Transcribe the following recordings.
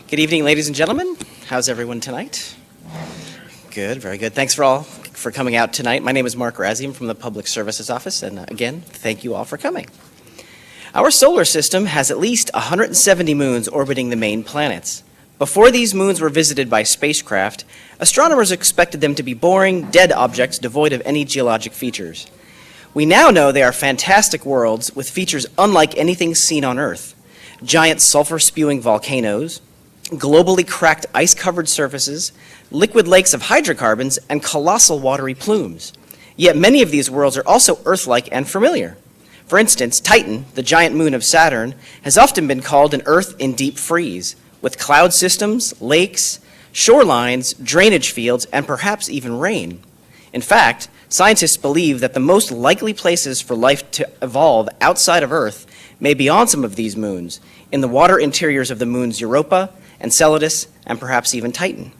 Good evening, ladies and gentlemen. How's everyone tonight? Good, very good. Thanks for coming out tonight. My name is Mark Razzium from the Public Services Office, and again, thank you all for coming. Our solar system has at least 170 moons orbiting the main planets. Before these moons were visited by spacecraft, astronomers expected them to be boring, dead objects devoid of any geologic features. We now know they are fantastic worlds with features unlike anything seen on Earth. Giant sulfur-spewing volcanoes, globally cracked ice-covered surfaces, liquid lakes of hydrocarbons, and colossal watery plumes. Yet many of these worlds are also Earth-like and familiar. For instance, Titan, the giant moon of Saturn, has often been called an Earth in deep freeze, with cloud systems, lakes, shorelines, drainage fields, and perhaps even rain. In fact, scientists believe that the most likely places for life to evolve outside of Earth may be on some of these moons, in the water interiors of the moons Europa, Enceladus, and perhaps even Titan.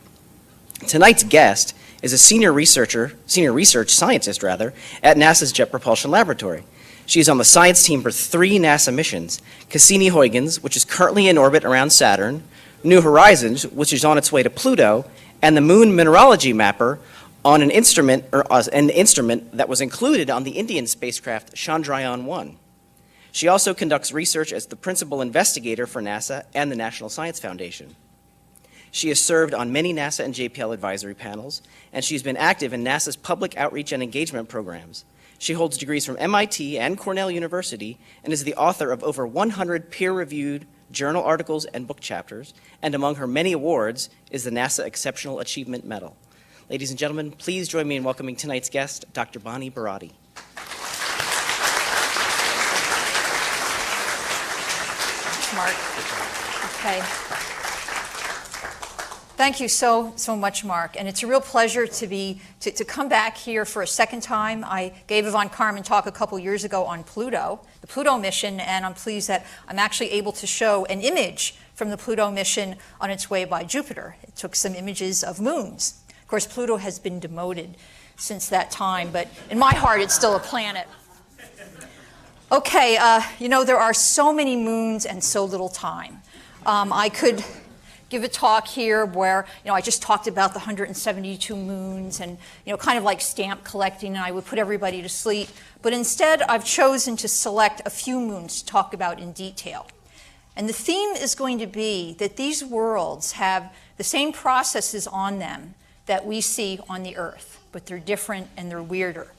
Tonight's guest is a senior research scientist at NASA's Jet Propulsion Laboratory. She is on the science team for 3 NASA missions: Cassini-Huygens, which is currently in orbit around Saturn, New Horizons, which is on its way to Pluto, and the Moon Mineralogy Mapper, on an instrument that was included on the Indian spacecraft Chandrayaan-1. She also conducts research as the principal investigator for NASA and the National Science Foundation. She has served on many NASA and JPL advisory panels, and she's been active in NASA's public outreach and engagement programs. She holds degrees from MIT and Cornell University and is the author of over 100 peer-reviewed journal articles and book chapters, and among her many awards is the NASA Exceptional Achievement Medal. Ladies and gentlemen, please join me in welcoming tonight's guest, Dr. Bonnie Buratti. Mark. Okay. Thank you so much, Mark. And it's a real pleasure to come back here for a second time. I gave a von Kármán talk a couple years ago on Pluto, the Pluto mission, and I'm pleased that I'm actually able to show an image from the Pluto mission on its way by Jupiter. It took some images of moons. Of course, Pluto has been demoted since that time, but in my heart, it's still a planet. Okay, there are so many moons and so little time. I could give a talk here where, I just talked about the 172 moons and, kind of like stamp collecting, and I would put everybody to sleep. But instead, I've chosen to select a few moons to talk about in detail. And the theme is going to be that these worlds have the same processes on them that we see on the Earth, but they're different and they're weirder.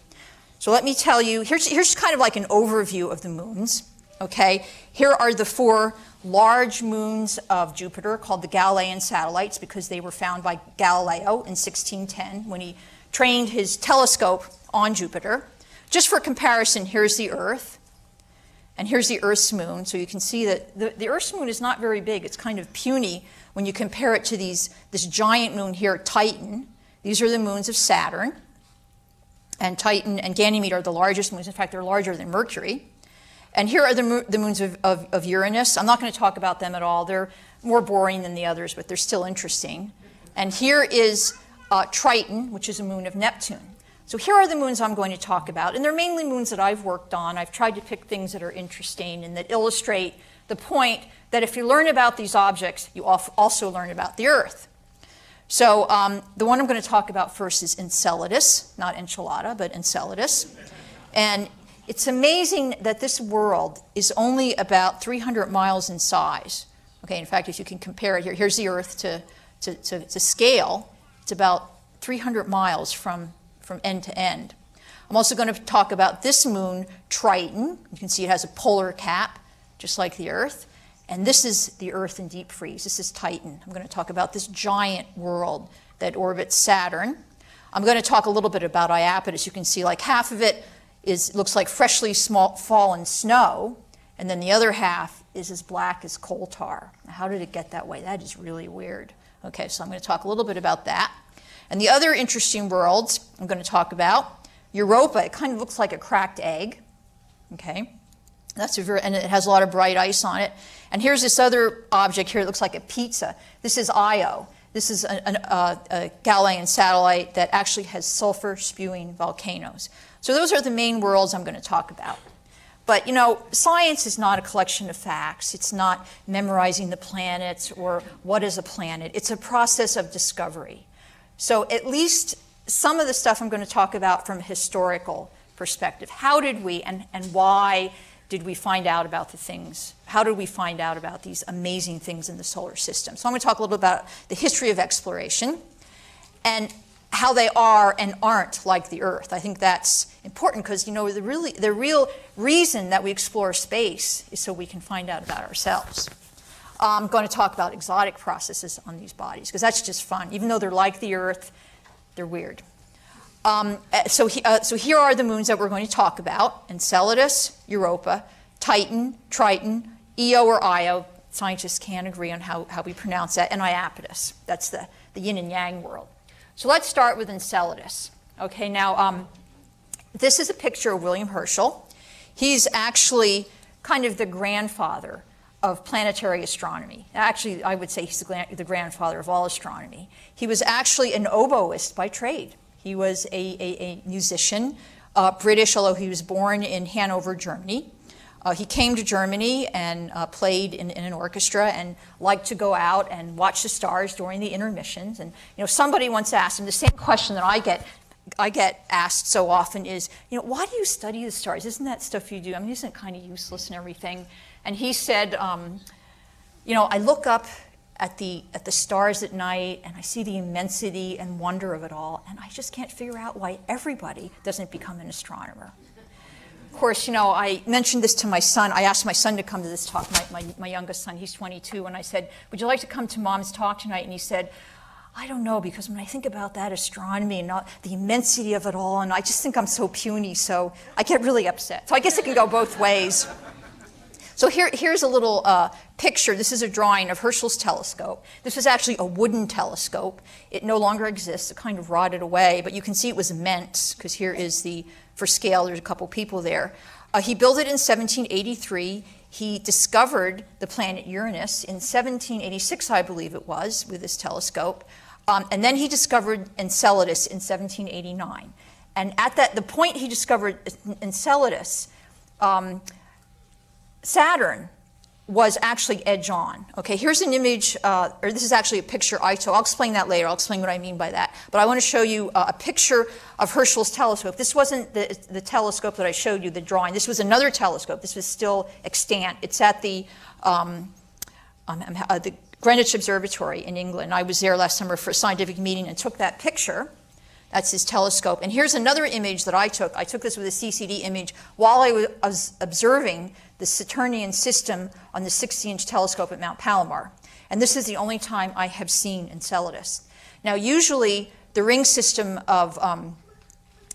So let me tell you, here's kind of like an overview of the moons, okay? Here are the 4 large moons of Jupiter called the Galilean satellites because they were found by Galileo in 1610 when he trained his telescope on Jupiter. Just for comparison, here's the Earth, and here's the Earth's moon. So you can see that the Earth's moon is not very big. It's kind of puny when you compare it to this giant moon here, Titan. These are the moons of Saturn. And Titan and Ganymede are the largest moons. In fact, they're larger than Mercury. And here are the moons of Uranus. I'm not going to talk about them at all. They're more boring than the others, but they're still interesting. And here is Triton, which is a moon of Neptune. So here are the moons I'm going to talk about. And they're mainly moons that I've worked on. I've tried to pick things that are interesting and that illustrate the point that if you learn about these objects, you also learn about the Earth. So the one I'm going to talk about first is Enceladus, not enchilada, but Enceladus. And it's amazing that this world is only about 300 miles in size. Okay, in fact, if you can compare it here, here's the Earth to scale. It's about 300 miles from end to end. I'm also going to talk about this moon, Triton. You can see it has a polar cap, just like the Earth. And this is the Earth in deep freeze. This is Titan. I'm going to talk about this giant world that orbits Saturn. I'm going to talk a little bit about Iapetus. You can see like half of it looks like freshly fallen snow, and then the other half is as black as coal tar. Now, how did it get that way? That is really weird. Okay, so I'm going to talk a little bit about that. And the other interesting worlds I'm going to talk about, Europa, it kind of looks like a cracked egg. Okay. And it has a lot of bright ice on it. And here's this other object here. It looks like a pizza. This is Io. This is a Galilean satellite that actually has sulfur-spewing volcanoes. So those are the main worlds I'm going to talk about. But, science is not a collection of facts. It's not memorizing the planets or what is a planet. It's a process of discovery. So at least some of the stuff I'm going to talk about from a historical perspective. How did we and why did we find out about the things? How did we find out about these amazing things in the solar system? So I'm going to talk a little bit about the history of exploration and how they are and aren't like the Earth. I think that's important because, the real reason that we explore space is so we can find out about ourselves. I'm going to talk about exotic processes on these bodies because that's just fun. Even though they're like the Earth, they're weird. So here are the moons that we're going to talk about: Enceladus, Europa, Titan, Triton, Io or Io. Scientists can't agree on how we pronounce that, and Iapetus. That's the yin and yang world. So let's start with Enceladus. Okay, now this is a picture of William Herschel. He's actually kind of the grandfather of planetary astronomy. Actually, I would say he's the grandfather of all astronomy. He was actually an oboist by trade. He was a musician, British, although he was born in Hanover, Germany. He came to Germany and played in an orchestra and liked to go out and watch the stars during the intermissions. And somebody once asked him the same question that I get asked so often is, why do you study the stars? Isn't that stuff you do? I mean, isn't it kind of useless and everything? And he said, I look up at the stars at night and I see the immensity and wonder of it all, and I just can't figure out why everybody doesn't become an astronomer. Of course, I mentioned this to my son. I asked my son to come to this talk, my youngest son. He's 22, and I said, would you like to come to Mom's talk tonight? And he said, I don't know, because when I think about that astronomy and the immensity of it all, and I just think I'm so puny, so I get really upset. So I guess it can go both ways. So here's a little picture. This is a drawing of Herschel's telescope. This was actually a wooden telescope. It no longer exists. It kind of rotted away, but you can see it was immense, because here is for scale, there's a couple people there. He built it in 1783. He discovered the planet Uranus in 1786, I believe it was, with his telescope. And then he discovered Enceladus in 1789. And at the point he discovered Enceladus, Saturn was actually edge on. Okay, here's an image, or this is actually a picture I took. I'll explain that later. I'll explain what I mean by that. But I want to show you a picture of Herschel's telescope. This wasn't the telescope that I showed you, the drawing. This was another telescope. This was still extant. It's at the Greenwich Observatory in England. I was there last summer for a scientific meeting and took that picture. That's his telescope. And here's another image that I took. I took this with a CCD image while I was observing the Saturnian system on the 60-inch telescope at Mount Palomar. And this is the only time I have seen Enceladus. Now, usually the ring system of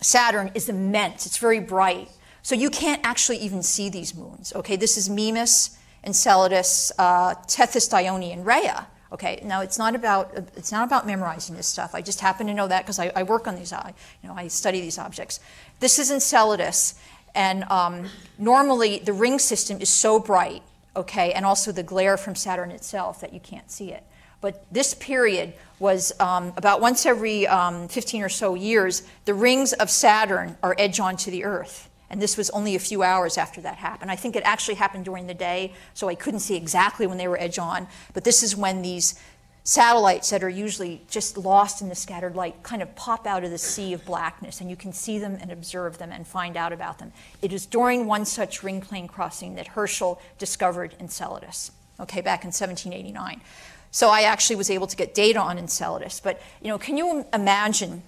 Saturn is immense. It's very bright. So you can't actually even see these moons. Okay, this is Mimas, Enceladus, Tethys, Dione, and Rhea. Okay, now it's not about memorizing this stuff. I just happen to know that because I work on these. I study these objects. This is Enceladus, and normally the ring system is so bright, okay, and also the glare from Saturn itself that you can't see it. But this period was about once every 15 or so years, the rings of Saturn are edge on to the Earth. And this was only a few hours after that happened. I think it actually happened during the day, so I couldn't see exactly when they were edge on. But this is when these satellites that are usually just lost in the scattered light kind of pop out of the sea of blackness, and you can see them and observe them and find out about them. It is during one such ring plane crossing that Herschel discovered Enceladus, okay, back in 1789. So I actually was able to get data on Enceladus. But can you imagine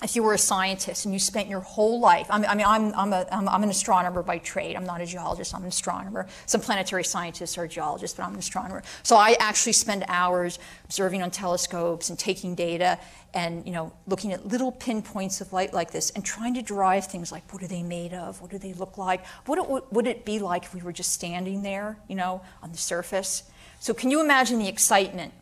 if you were a scientist and you spent your whole life, I'm an astronomer by trade. I'm not a geologist, I'm an astronomer. Some planetary scientists are geologists, but I'm an astronomer. So I actually spend hours observing on telescopes and taking data and looking at little pinpoints of light like this and trying to derive things like, what are they made of? What do they look like? What would it be like if we were just standing there, on the surface? So can you imagine the excitement?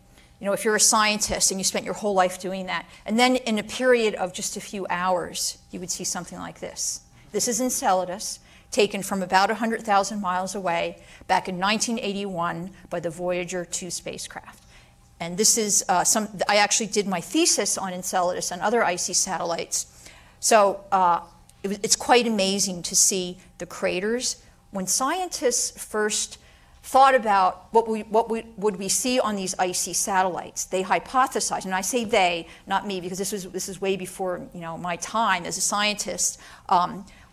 If you're a scientist and you spent your whole life doing that, and then in a period of just a few hours, you would see something like this. This is Enceladus, taken from about 100,000 miles away back in 1981 by the Voyager 2 spacecraft. And this is I actually did my thesis on Enceladus and other icy satellites. So it's quite amazing to see the craters when scientists first thought about what would we see on these icy satellites, they hypothesized, and I say they, not me, because this is way before my time as a scientist.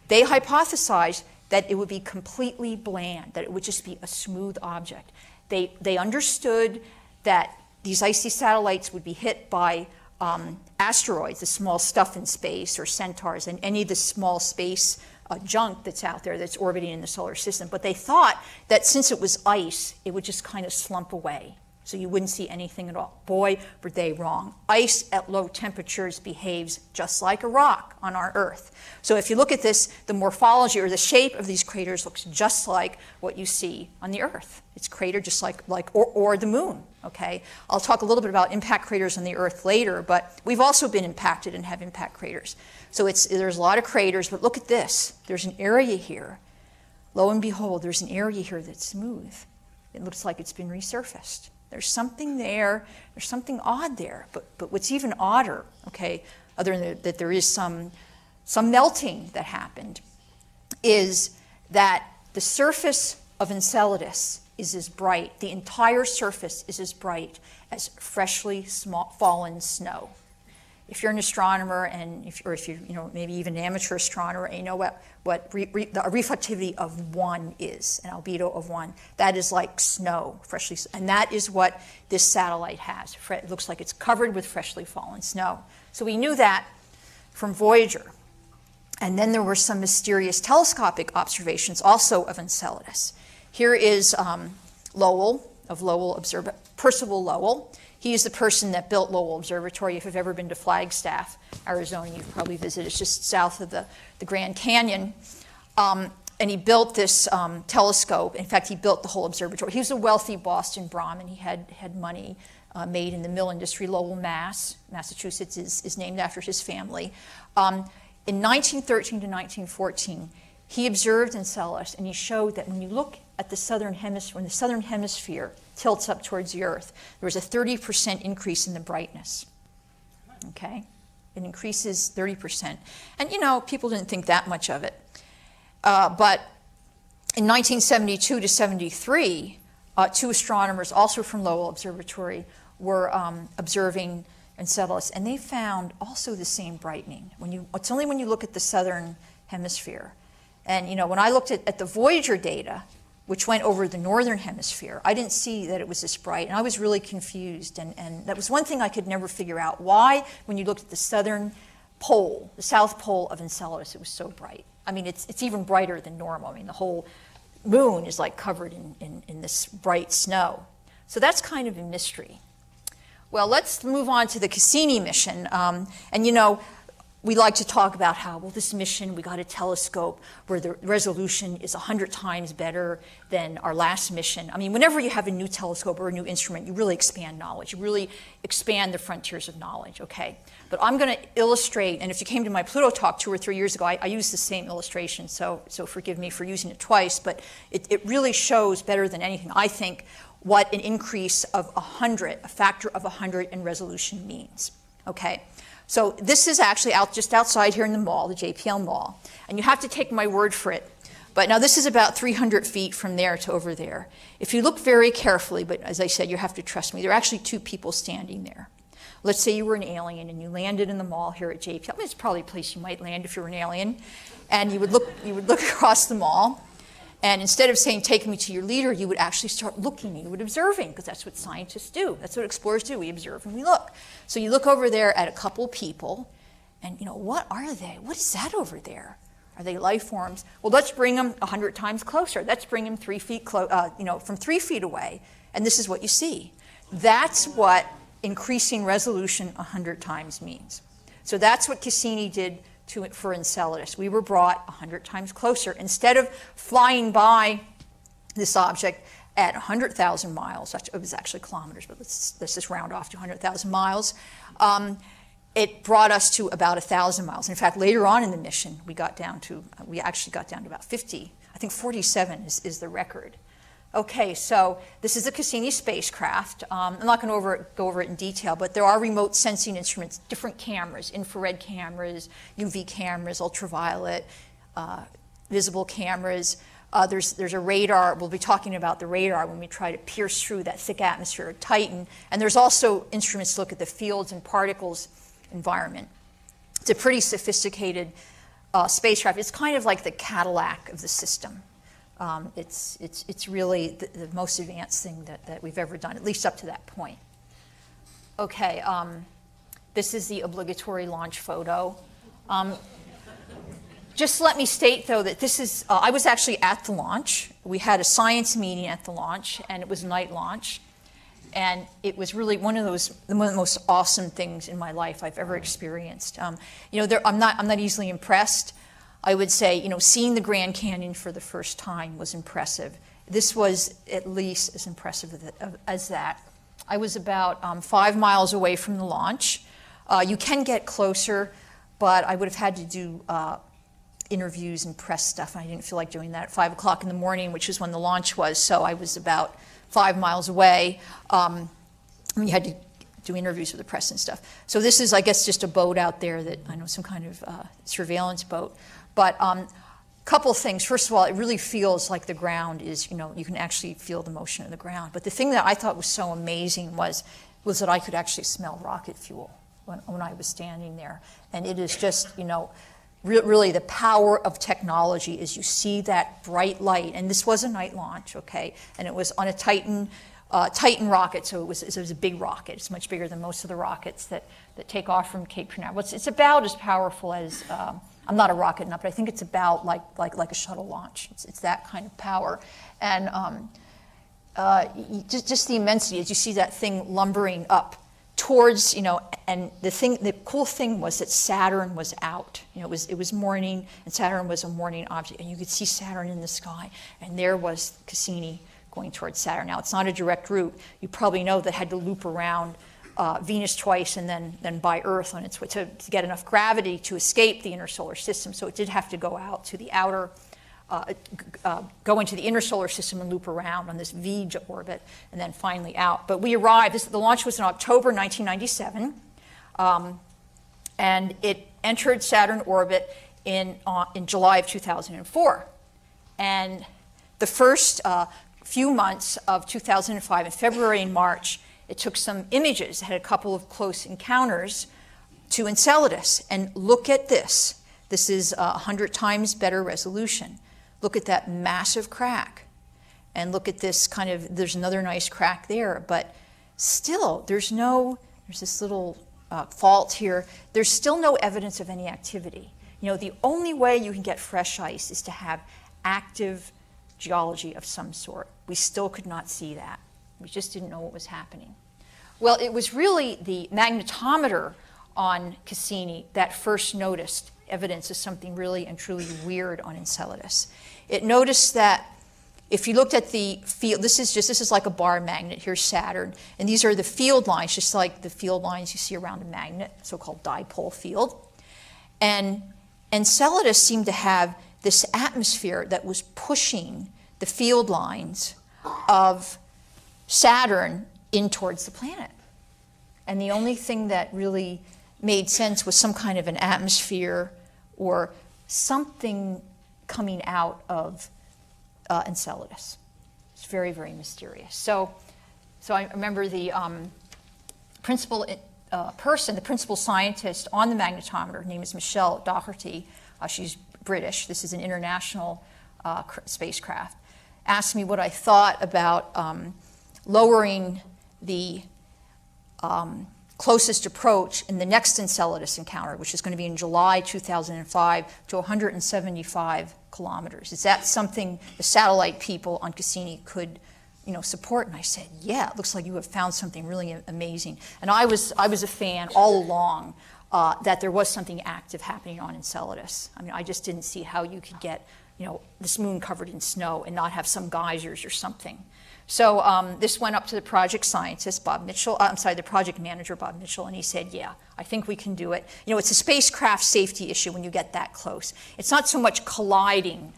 They hypothesized that it would be completely bland, that it would just be a smooth object. They understood that these icy satellites would be hit by asteroids, the small stuff in space, or centaurs, and any of the small space junk that's out there that's orbiting in the solar system. But they thought that since it was ice, it would just kind of slump away, so you wouldn't see anything at all. Boy, were they wrong. Ice at low temperatures behaves just like a rock on our Earth. So if you look at this, the morphology or the shape of these craters looks just like what you see on the Earth. It's cratered just like or the moon, okay? I'll talk a little bit about impact craters on the Earth later, but we've also been impacted and have impact craters. So there's a lot of craters, but look at this. There's an area here. Lo and behold, there's an area here that's smooth. It looks like it's been resurfaced. There's something there. There's something odd there. But what's even odder, okay, other than that there is some melting that happened, is that the surface of Enceladus is as bright, the entire surface is as bright as freshly fallen snow. If you're an astronomer, and if you're maybe even an amateur astronomer, and you know what the reflectivity of 1 is, an albedo of 1, that is like snow, and that is what this satellite has. It looks like it's covered with freshly fallen snow. So we knew that from Voyager. And then there were some mysterious telescopic observations also of Enceladus. Here is Lowell, of Lowell Observatory, Percival Lowell. He is the person that built Lowell Observatory. If you've ever been to Flagstaff, Arizona, you've probably visited. It's just south of the Grand Canyon. And he built this telescope. In fact, he built the whole observatory. He was a wealthy Boston Brahmin. He had money made in the mill industry. Lowell, Massachusetts is named after his family. In 1913 to 1914, he observed Enceladus, and he showed that when you look at the southern hemisphere, when the southern hemisphere tilts up towards the Earth, there was a 30% increase in the brightness. Okay? It increases 30%. And, people didn't think that much of it. But in 1972 to 73, 2 astronomers, also from Lowell Observatory, were observing Enceladus, and they found also the same brightening. It's only when you look at the southern hemisphere. And, when I looked at the Voyager data, which went over the northern hemisphere, I didn't see that it was this bright, and I was really confused. And that was one thing I could never figure out. Why, when you looked at the southern pole, the south pole of Enceladus, it was so bright? I mean, it's even brighter than normal. I mean, the whole moon is like covered in this bright snow. So that's kind of a mystery. Well, let's move on to the Cassini mission. We like to talk about how, this mission, we got a telescope where the resolution is 100 times better than our last mission. I mean, whenever you have a new telescope or a new instrument, you really expand knowledge. You really expand the frontiers of knowledge, okay? But I'm going to illustrate, and if you came to my Pluto talk 2 or 3 years ago, I used the same illustration, so forgive me for using it twice, but it really shows better than anything, I think, what an increase of 100, a factor of 100 in resolution means, okay? So this is actually just outside here in the mall, the JPL Mall, and you have to take my word for it. But now this is about 300 feet from there to over there. If you look very carefully, but as I said, you have to trust me, there are actually 2 people standing there. Let's say you were an alien and you landed in the mall here at JPL. I mean, it's probably a place you might land if you were an alien. And you would look across the mall, and instead of saying, take me to your leader, you would actually start looking, you would observing, because that's what scientists do. That's what explorers do. We observe and we look. So you look over there at a couple people, and what are they? What is that over there? Are they life forms? Well, let's bring them 100 times closer. Let's bring them 3 feet, from 3 feet away, and this is what you see. That's what increasing resolution 100 times means. So that's what Cassini did for Enceladus. We were brought 100 times closer. Instead of flying by this object at 100,000 miles, it was actually kilometers, but let's just round off to 100,000 miles, it brought us to about 1,000 miles. In fact, later on in the mission, we actually got down to about 50. I think 47 is the record. Okay, so this is a Cassini spacecraft. I'm not going to go over it in detail, but there are remote sensing instruments, different cameras, infrared cameras, UV cameras, ultraviolet, visible cameras. There's a radar. We'll be talking about the radar when we try to pierce through that thick atmosphere of Titan. And there's also instruments to look at the fields and particles environment. It's a pretty sophisticated spacecraft. It's kind of like the Cadillac of the system. It's really the most advanced thing that we've ever done, at least up to that point. Okay, this is the obligatory launch photo. Just let me state, though, that this is, I was actually at the launch. We had a science meeting at the launch, and it was a night launch. And it was really one of the most awesome things in my life I've ever experienced. I'm not easily impressed. I would say, seeing the Grand Canyon for the first time was impressive. This was at least as impressive as that. I was about 5 miles away from the launch. You can get closer, but I would have had to do interviews and press stuff, and I didn't feel like doing that at 5 o'clock in the morning, which is when the launch was, so I was about 5 miles away. You had to do interviews with the press and stuff. So this is, I guess, just a boat out there that, I know, some kind of surveillance boat. But a couple of things. First of all, it really feels like the ground is, you can actually feel the motion of the ground. But the thing that I thought was so amazing was that I could actually smell rocket fuel when I was standing there. And it is just, really the power of technology is you see that bright light. And this was a night launch, okay? And it was on a Titan rocket, so it was a big rocket. It's much bigger than most of the rockets that take off from Cape Canaveral. It's about as powerful as, I'm not a rocket nut, but I think it's about like a shuttle launch. It's that kind of power. And just the immensity as you see that thing lumbering up towards, and the cool thing was that Saturn was out. It was morning, and Saturn was a morning object, and you could see Saturn in the sky, and there was Cassini going towards Saturn. Now, it's not a direct route. You probably know that it had to loop around Venus twice and then by Earth on its way to get enough gravity to escape the inner solar system. So it did have to go out to the outer, go into the inner solar system and loop around on this V orbit and then finally out. But we arrived, the launch was in October 1997, and it entered Saturn orbit in July of 2004. And the first few months of 2005, in February and March, it took some images, it had a couple of close encounters to Enceladus. And look at this. This is 100 times better resolution. Look at that massive crack. And look at this there's another nice crack there, but still, there's this little fault here. There's still no evidence of any activity. The only way you can get fresh ice is to have active geology of some sort. We still could not see that. We just didn't know what was happening. Well, it was really the magnetometer on Cassini that first noticed evidence of something really and truly weird on Enceladus. It noticed that if you looked at the field, this is like a bar magnet. Here's Saturn, and these are the field lines, just like the field lines you see around a magnet, so-called dipole field. And Enceladus seemed to have this atmosphere that was pushing the field lines of Saturn in towards the planet. And the only thing that really made sense was some kind of an atmosphere or something coming out of Enceladus. It's very, very mysterious. So I remember the principal scientist on the magnetometer, her name is Michelle Doherty. She's British. This is an international spacecraft. Asked me what I thought about lowering the closest approach in the next Enceladus encounter, which is going to be in July 2005, to 175 kilometers. Is that something the satellite people on Cassini could support? And I said, yeah, it looks like you have found something really amazing. And I was a fan all along that there was something active happening on Enceladus. I mean, I just didn't see how you could get this moon covered in snow and not have some geysers or something. So this went up to the project scientist, the project manager, Bob Mitchell, and he said, yeah, I think we can do it. It's a spacecraft safety issue when you get that close. It's not so much colliding,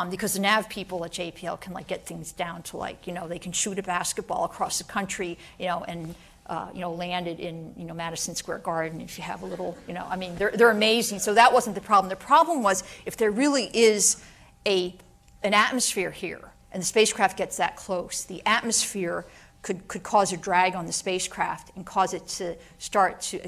because the nav people at JPL can get things down to they can shoot a basketball across the country, and land it in, Madison Square Garden if you have a little, they're amazing. So that wasn't the problem. The problem was if there really is a an atmosphere here, and the spacecraft gets that close, the atmosphere could cause a drag on the spacecraft and cause it to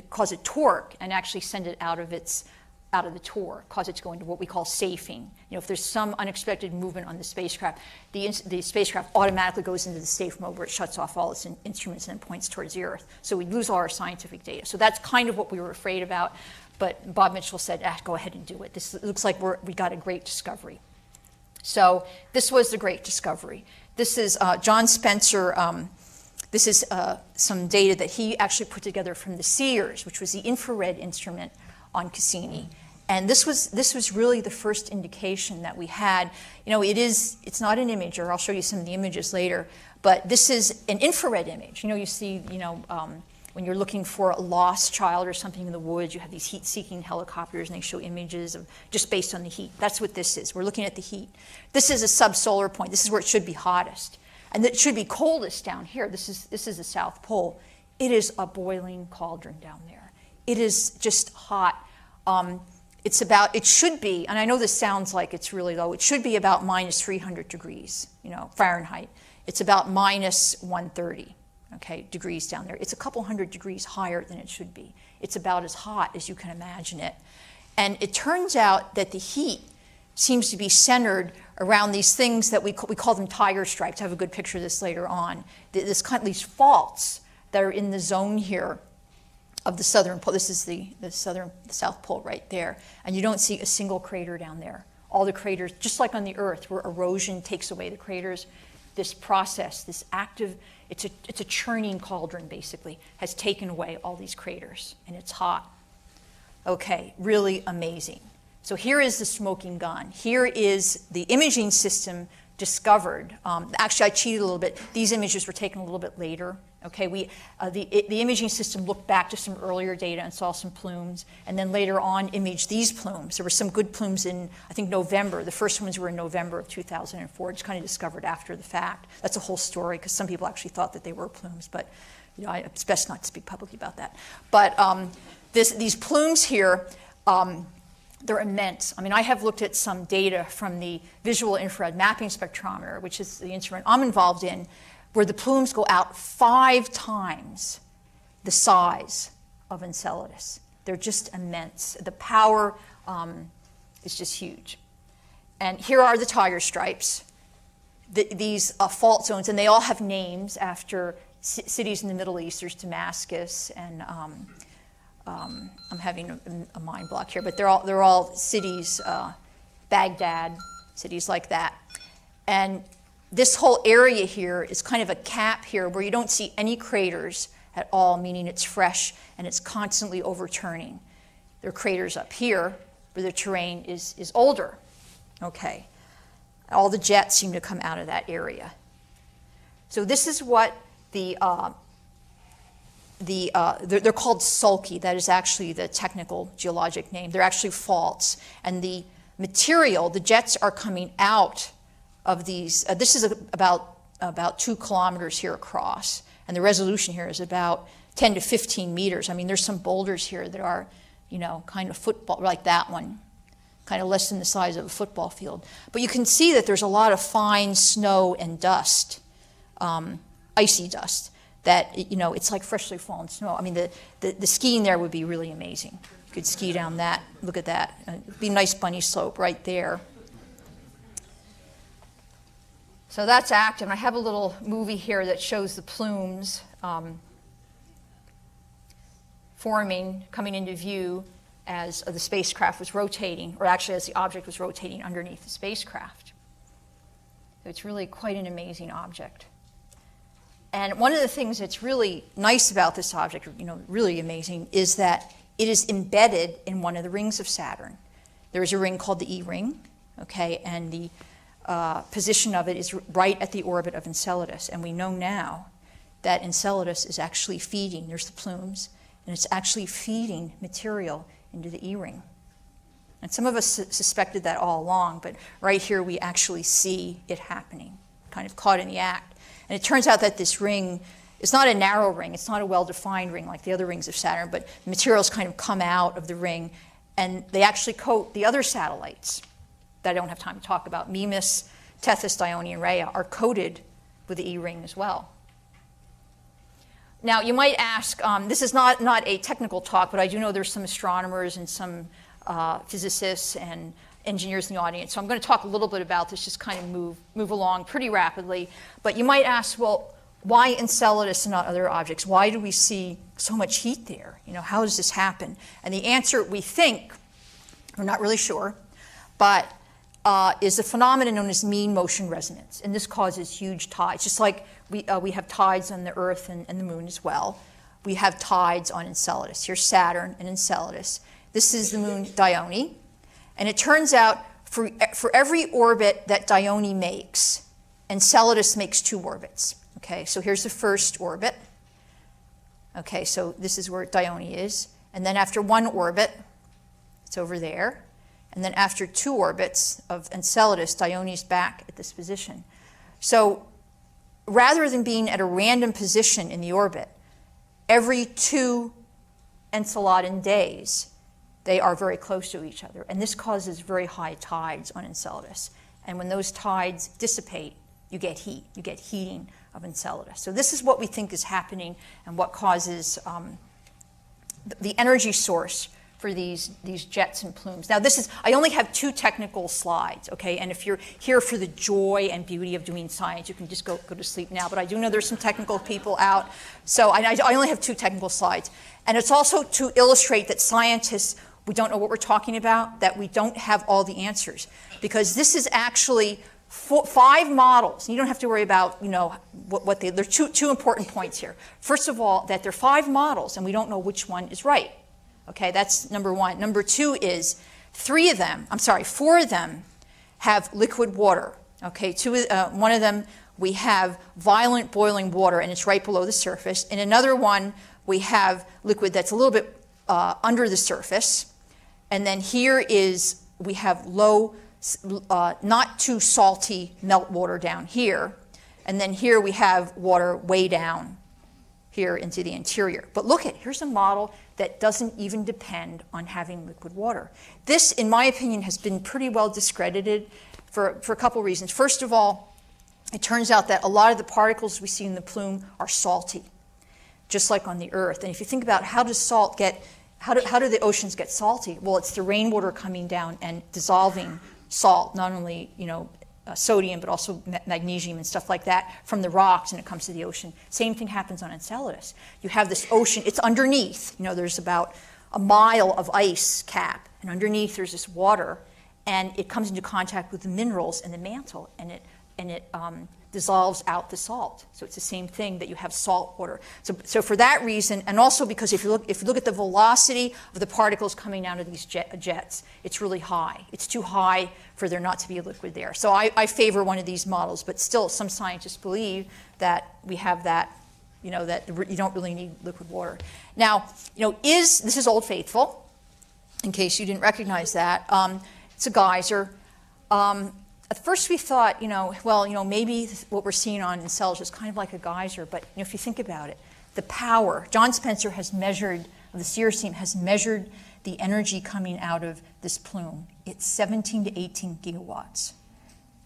cause a torque and actually send it out of the torque, cause it to go into what we call safing. If there's some unexpected movement on the spacecraft, the spacecraft automatically goes into the safe mode where it shuts off all its instruments and points towards the Earth. So we lose all our scientific data. So that's kind of what we were afraid about. But Bob Mitchell said, go ahead and do it. This looks like we got a great discovery. So this was the great discovery. This is John Spencer. This is some data that he actually put together from the Sears, which was the infrared instrument on Cassini. And this was really the first indication that we had. It's not an imager. I'll show you some of the images later. But this is an infrared image. You see, when you're looking for a lost child or something in the woods, you have these heat-seeking helicopters, and they show images of just based on the heat. That's what this is. We're looking at the heat. This is a subsolar point. This is where it should be hottest. And it should be coldest down here. This is the South Pole. It is a boiling cauldron down there. It is just hot. It should be, and I know this sounds like it's really low, it should be about minus 300 degrees, Fahrenheit. It's about minus 130, degrees down there. It's a couple hundred degrees higher than it should be. It's about as hot as you can imagine it. And it turns out that the heat seems to be centered around these things that we call them tiger stripes. I have a good picture of this later on. These faults that are in the zone here of the southern pole. This is the South Pole right there. And you don't see a single crater down there. All the craters, just like on the Earth, where erosion takes away the craters, this process, this active, it's a churning cauldron, basically, has taken away all these craters, and it's hot. Okay, really amazing. So here is the smoking gun. Here is the imaging system discovered. Actually, I cheated a little bit. These images were taken a little bit later. Okay, the imaging system looked back to some earlier data and saw some plumes, and then later on imaged these plumes. There were some good plumes in, I think, November. The first ones were in November of 2004. It's kind of discovered after the fact. That's a whole story, because some people actually thought that they were plumes, but it's best not to speak publicly about that. But these plumes here, they're immense. I mean, I have looked at some data from the visual infrared mapping spectrometer, which is the instrument I'm involved in, where the plumes go out 5 times the size of Enceladus. They're just immense. The power is just huge. And here are the tiger stripes, these fault zones, and they all have names after cities in the Middle East. There's Damascus, and I'm having a mind block here, but they're all cities, Baghdad, cities like that. And this whole area here is kind of a cap here where you don't see any craters at all, meaning it's fresh and it's constantly overturning. There are craters up here where the terrain is older. Okay. All the jets seem to come out of that area. So this is what they're called sulky. That is actually the technical geologic name. They're actually faults. And the material, the jets are coming out of these. This is about 2 kilometers here across. And the resolution here is about 10 to 15 meters. I mean, there's some boulders here that are, kind of football, like that one, kind of less than the size of a football field. But you can see that there's a lot of fine snow and dust, icy dust, that, it's like freshly fallen snow. I mean, the skiing there would be really amazing. You could ski down that, look at that. It'd be a nice bunny slope right there. So that's active. I have a little movie here that shows the plumes forming, coming into view as the spacecraft was rotating, or actually as the object was rotating underneath the spacecraft. So it's really quite an amazing object. And one of the things that's really nice about this object, really amazing, is that it is embedded in one of the rings of Saturn. There is a ring called the E ring, okay, and the position of it is right at the orbit of Enceladus. And we know now that Enceladus is actually feeding, there's the plumes, and it's actually feeding material into the E ring. And some of us suspected that all along, but right here we actually see it happening, kind of caught in the act. And it turns out that this ring is not a narrow ring, it's not a well-defined ring like the other rings of Saturn, but materials kind of come out of the ring, and they actually coat the other satellites that I don't have time to talk about, Mimas Tethys, Dione, and Rhea are coated with the E ring as well. Now, you might ask, this is not a technical talk, but I do know there's some astronomers and some physicists and engineers in the audience, so I'm going to talk a little bit about this, just kind of move along pretty rapidly. But you might ask, well, why Enceladus and not other objects? Why do we see so much heat there? You know, how does this happen? And the answer, we think, we're not really sure, but is a phenomenon known as mean motion resonance, and this causes huge tides. Just like we have tides on the Earth and the Moon as well, we have tides on Enceladus. Here's Saturn and Enceladus. This is the moon Dione, and it turns out for every orbit that Dione makes, Enceladus makes 2 orbits. Okay, so here's the first orbit. Okay, so this is where Dione is, and then after 1 orbit, it's over there. And then after 2 orbits of Enceladus, Dione's back at this position. So rather than being at a random position in the orbit, every 2 Enceladin days, they are very close to each other. And this causes very high tides on Enceladus. And when those tides dissipate, you get heat. You get heating of Enceladus. So this is what we think is happening and what causes the energy source for these jets and plumes. Now I only have 2 technical slides, okay? And if you're here for the joy and beauty of doing science, you can just go to sleep now. But I do know there's some technical people out. So I only have 2 technical slides. And it's also to illustrate that scientists, we don't know what we're talking about, that we don't have all the answers. Because this is actually 5 models. You don't have to worry about, you know, there are two important points here. First of all, that there are 5 models, and we don't know which one is right. Okay, that's number 1. Number 2 is 4 of them have liquid water. Okay, 1 of them we have violent boiling water, and it's right below the surface. In another one, we have liquid that's a little bit under the surface. And then here we have low, not too salty melt water down here. And then here we have water way down here into the interior. But look here's a model that doesn't even depend on having liquid water. This, in my opinion, has been pretty well discredited for a couple reasons. First of all, it turns out that a lot of the particles we see in the plume are salty, just like on the Earth. And if you think about how do the oceans get salty? Well, it's the rainwater coming down and dissolving salt, not only, you know, sodium, but also magnesium and stuff like that from the rocks, and it comes to the ocean. Same thing happens on Enceladus. You have this ocean, it's underneath. You know, there's about a mile of ice cap, and underneath there's this water, and it comes into contact with the minerals in the mantle, and it dissolves out the salt. So it's the same thing that you have salt water. So for that reason, and also because if you look at the velocity of the particles coming out of these jets, it's really high. It's too high for there not to be a liquid there. So I favor one of these models, but still some scientists believe that we have that, you know, that you don't really need liquid water. Now, you know, this is Old Faithful, in case you didn't recognize that. It's a geyser. At first we thought, maybe what we're seeing on Enceladus is kind of like a geyser, but if you think about it, the power, John Spencer has measured, the Sears team has measured the energy coming out of this plume. It's 17 to 18 gigawatts.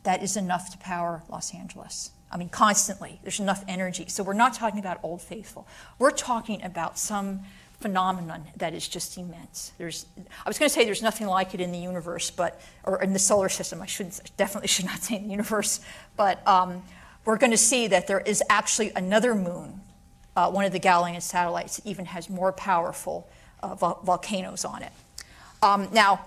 That is enough to power Los Angeles. I mean, constantly, there's enough energy. So we're not talking about Old Faithful. We're talking about some phenomenon that is just immense. I was going to say there's nothing like it in the universe, or in the solar system. Definitely should not say in the universe, but we're going to see that there is actually another moon, one of the Galilean satellites, that even has more powerful volcanoes on it. Now,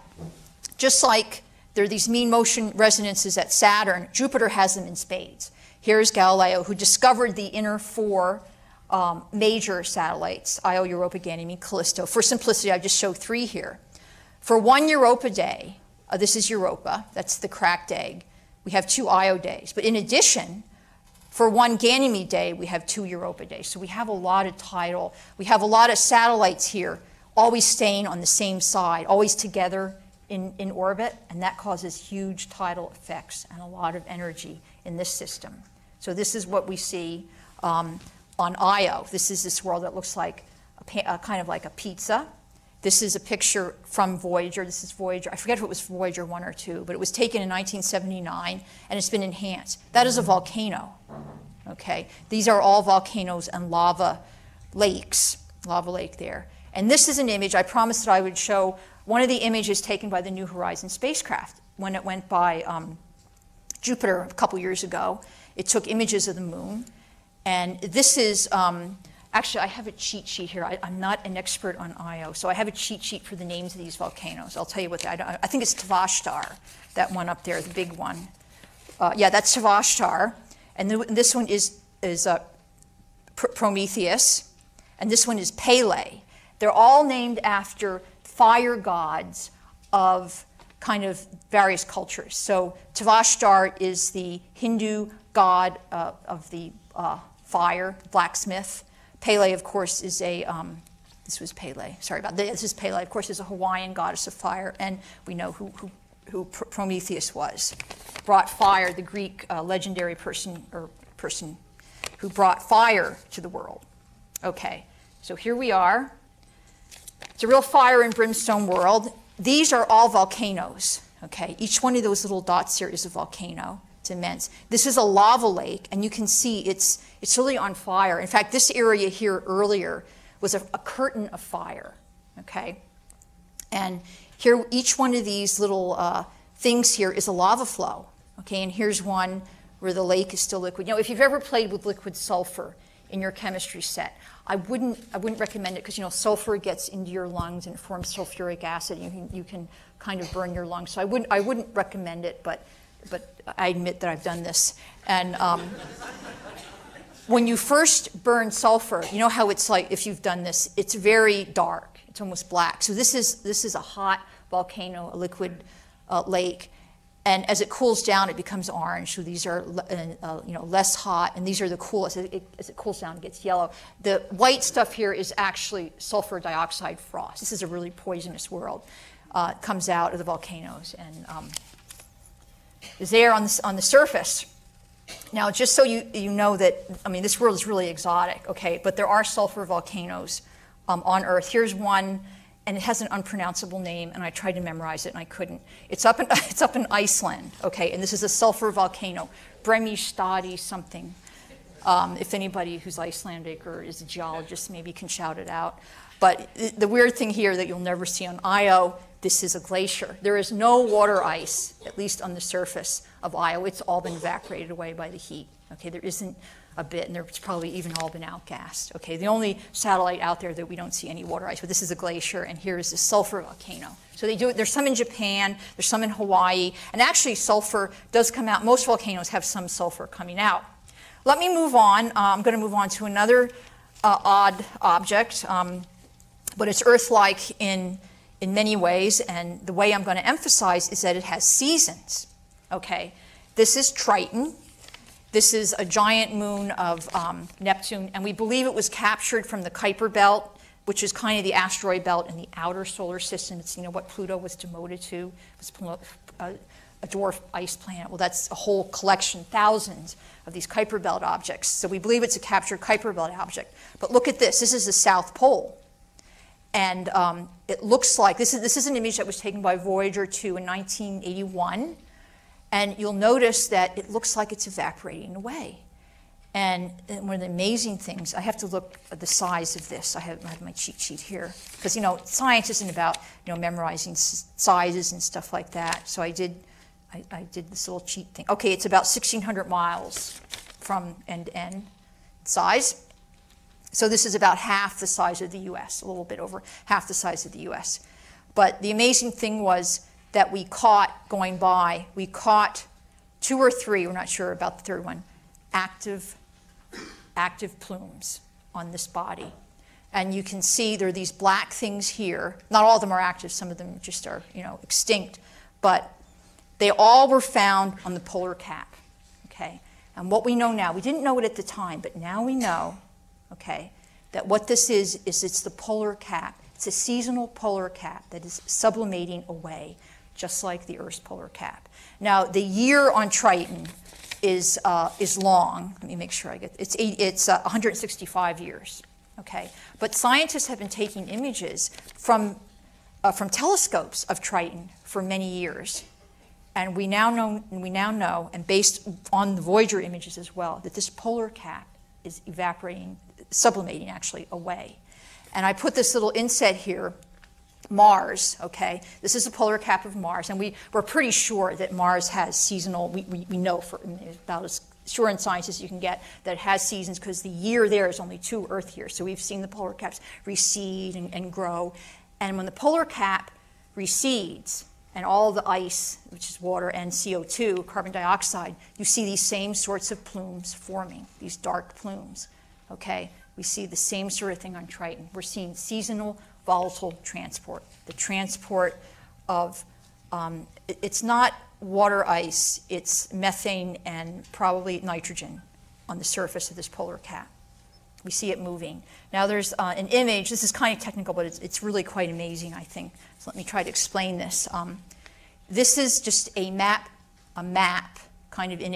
just like there are these mean motion resonances at Saturn, Jupiter has them in spades. Here's Galileo, who discovered the inner 4 major satellites, Io, Europa, Ganymede, Callisto. For simplicity, I just show 3 here. For 1 Europa day, this is Europa, that's the cracked egg, we have 2 Io days. But in addition, for 1 Ganymede day, we have 2 Europa days. So we have a lot of satellites here, always staying on the same side, always together in orbit, and that causes huge tidal effects and a lot of energy in this system. So this is what we see on Io. This is this world that looks like kind of like a pizza. This is a picture from Voyager. This is Voyager. I forget if it was Voyager 1 or 2, but it was taken in 1979, and it's been enhanced. That is a volcano, okay? These are all volcanoes and lava lakes, lava lake there. And this is an image, I promised that I would show one of the images taken by the New Horizons spacecraft when it went by Jupiter a couple years ago. It took images of the moon. And this is, actually I have a cheat sheet here. I'm not an expert on Io, so I have a cheat sheet for the names of these volcanoes. I'll tell you what, I think it's Tvashtar, that one up there, the big one. Yeah, that's Tvashtar. And this one is Prometheus. And this one is Pele. They're all named after fire gods of kind of various cultures. So Tvashtar is the Hindu god of the fire, blacksmith. Pele, of course, is a, this was Pele, sorry about that. This is Pele, of course, is a Hawaiian goddess of fire, and we know who Prometheus was. Brought fire, the Greek legendary person who brought fire to the world. Okay, so here we are. It's a real fire and brimstone world. These are all volcanoes, okay? Each one of those little dots here is a volcano. It's immense. This is a lava lake, and you can see it's really on fire. In fact, this area here earlier was a curtain of fire, okay? And here, each one of these little things here is a lava flow, okay? And here's one where the lake is still liquid. You know, if you've ever played with liquid sulfur in your chemistry set, I wouldn't recommend it because, you know, sulfur gets into your lungs and it forms sulfuric acid. You can kind of burn your lungs. So I wouldn't recommend it, but I admit that I've done this. And when you first burn sulfur, you know how it's like, if you've done this, it's very dark. It's almost black. So this is a hot volcano, a liquid lake. And as it cools down, it becomes orange. So these are less hot, and these are the coolest. As it cools down, it gets yellow. The white stuff here is actually sulfur dioxide frost. This is a really poisonous world. It comes out of the volcanoes and is there on the surface. Now, just so you know that, I mean, this world is really exotic, okay? But there are sulfur volcanoes on Earth. Here's one. And it has an unpronounceable name, and I tried to memorize it, and I couldn't. It's up in Iceland, okay? And this is a sulfur volcano, Bremistadi something. If anybody who's Icelandic or is a geologist maybe can shout it out. But the weird thing here that you'll never see on Io, this is a glacier. There is no water ice, at least on the surface of Io. It's all been evaporated away by the heat, okay? There isn't a bit, and it's probably even all been outgassed. Okay, the only satellite out there that we don't see any water ice, but this is a glacier, and here is a sulfur volcano. So they do it. There's some in Japan, there's some in Hawaii, and actually sulfur does come out. Most volcanoes have some sulfur coming out. Let me move on. I'm going to move on to another odd object, but it's Earth-like in many ways, and the way I'm going to emphasize is that it has seasons. Okay, this is Triton. This is a giant moon of Neptune, and we believe it was captured from the Kuiper Belt, which is kind of the asteroid belt in the outer solar system. It's, you know, what Pluto was demoted to. It was a dwarf ice planet. Well, that's a whole collection, thousands of these Kuiper Belt objects. So we believe it's a captured Kuiper Belt object. But look at this. This is the South Pole. And it looks like, this is an image that was taken by Voyager 2 in 1981. And you'll notice that it looks like it's evaporating away. And one of the amazing things, I have to look at the size of this. I have my cheat sheet here. Because, you know, science isn't about, you know, memorizing sizes and stuff like that. So I did this little cheat thing. Okay, it's about 1,600 miles from end to end size. So this is about half the size of the U.S., a little bit over half the size of the U.S. But the amazing thing was that we caught, going by, we caught 2 or 3, we're not sure about the third one, active plumes on this body. And you can see there are these black things here. Not all of them are active, some of them just are, you know, extinct. But they all were found on the polar cap, okay? And what we know now, we didn't know it at the time, but now we know, okay, that what this is it's the polar cap. It's a seasonal polar cap that is sublimating away, just like the Earth's polar cap. Now, the year on Triton is long. Let me make sure I get it's 165 years. Okay, but scientists have been taking images from from telescopes of Triton for many years. And we now know, and based on the Voyager images as well, that this polar cap is evaporating, sublimating actually, away. And I put this little inset here, Mars, okay? This is a polar cap of Mars, and we're pretty sure that Mars has seasonal, we know for about as sure in science as you can get that it has seasons, because the year there is only 2 Earth years. So we've seen the polar caps recede and grow. And when the polar cap recedes, and all the ice, which is water and CO2, carbon dioxide, you see these same sorts of plumes forming, these dark plumes, okay? We see the same sort of thing on Triton. We're seeing seasonal volatile transport, the transport of, it's not water ice, it's methane and probably nitrogen on the surface of this polar cap. We see it moving. Now there's an image, this is kind of technical, but it's really quite amazing, I think. So let me try to explain this. This is just a map kind of in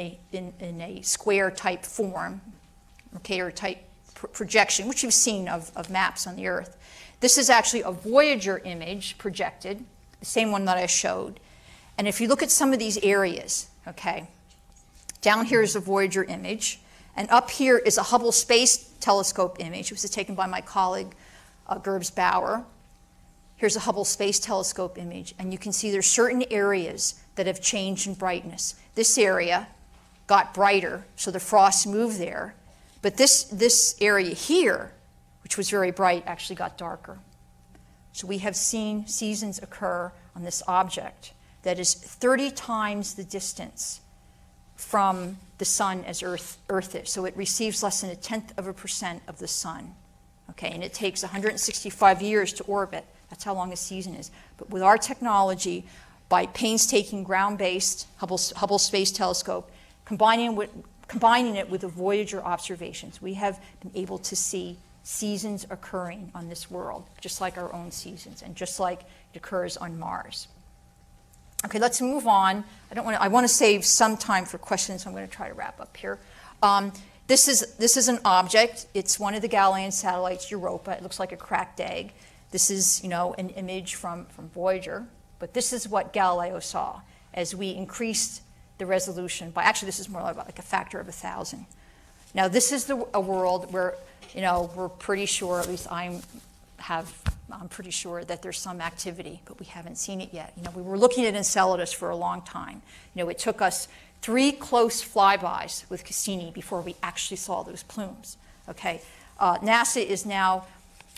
a square type form, Mercator type projection, which you've seen of maps on the Earth. This is actually a Voyager image projected, the same one that I showed. And if you look at some of these areas, okay, down here is a Voyager image, and up here is a Hubble Space Telescope image, which was taken by my colleague, Gerbs Bauer. Here's a Hubble Space Telescope image, and you can see there's certain areas that have changed in brightness. This area got brighter, so the frost moved there, but this area here, which was very bright, actually got darker. So we have seen seasons occur on this object that is 30 times the distance from the sun as Earth is. So it receives less than 0.1% of the sun. Okay, and it takes 165 years to orbit. That's how long a season is. But with our technology, by painstaking ground-based Hubble Space Telescope, combining it with the Voyager observations, we have been able to see seasons occurring on this world, just like our own seasons, and just like it occurs on Mars. Okay, let's move on. I want to save some time for questions, so I'm going to try to wrap up here. This is an object. It's one of the Galilean satellites, Europa. It looks like a cracked egg. This is, an image from Voyager, but this is what Galileo saw as we increased the resolution by, actually this is more like a factor of 1,000. Now this is a world where, we're pretty sure, at least I'm pretty sure that there's some activity, but we haven't seen it yet. We were looking at Enceladus for a long time. It took us 3 close flybys with Cassini before we actually saw those plumes. Okay, NASA is now,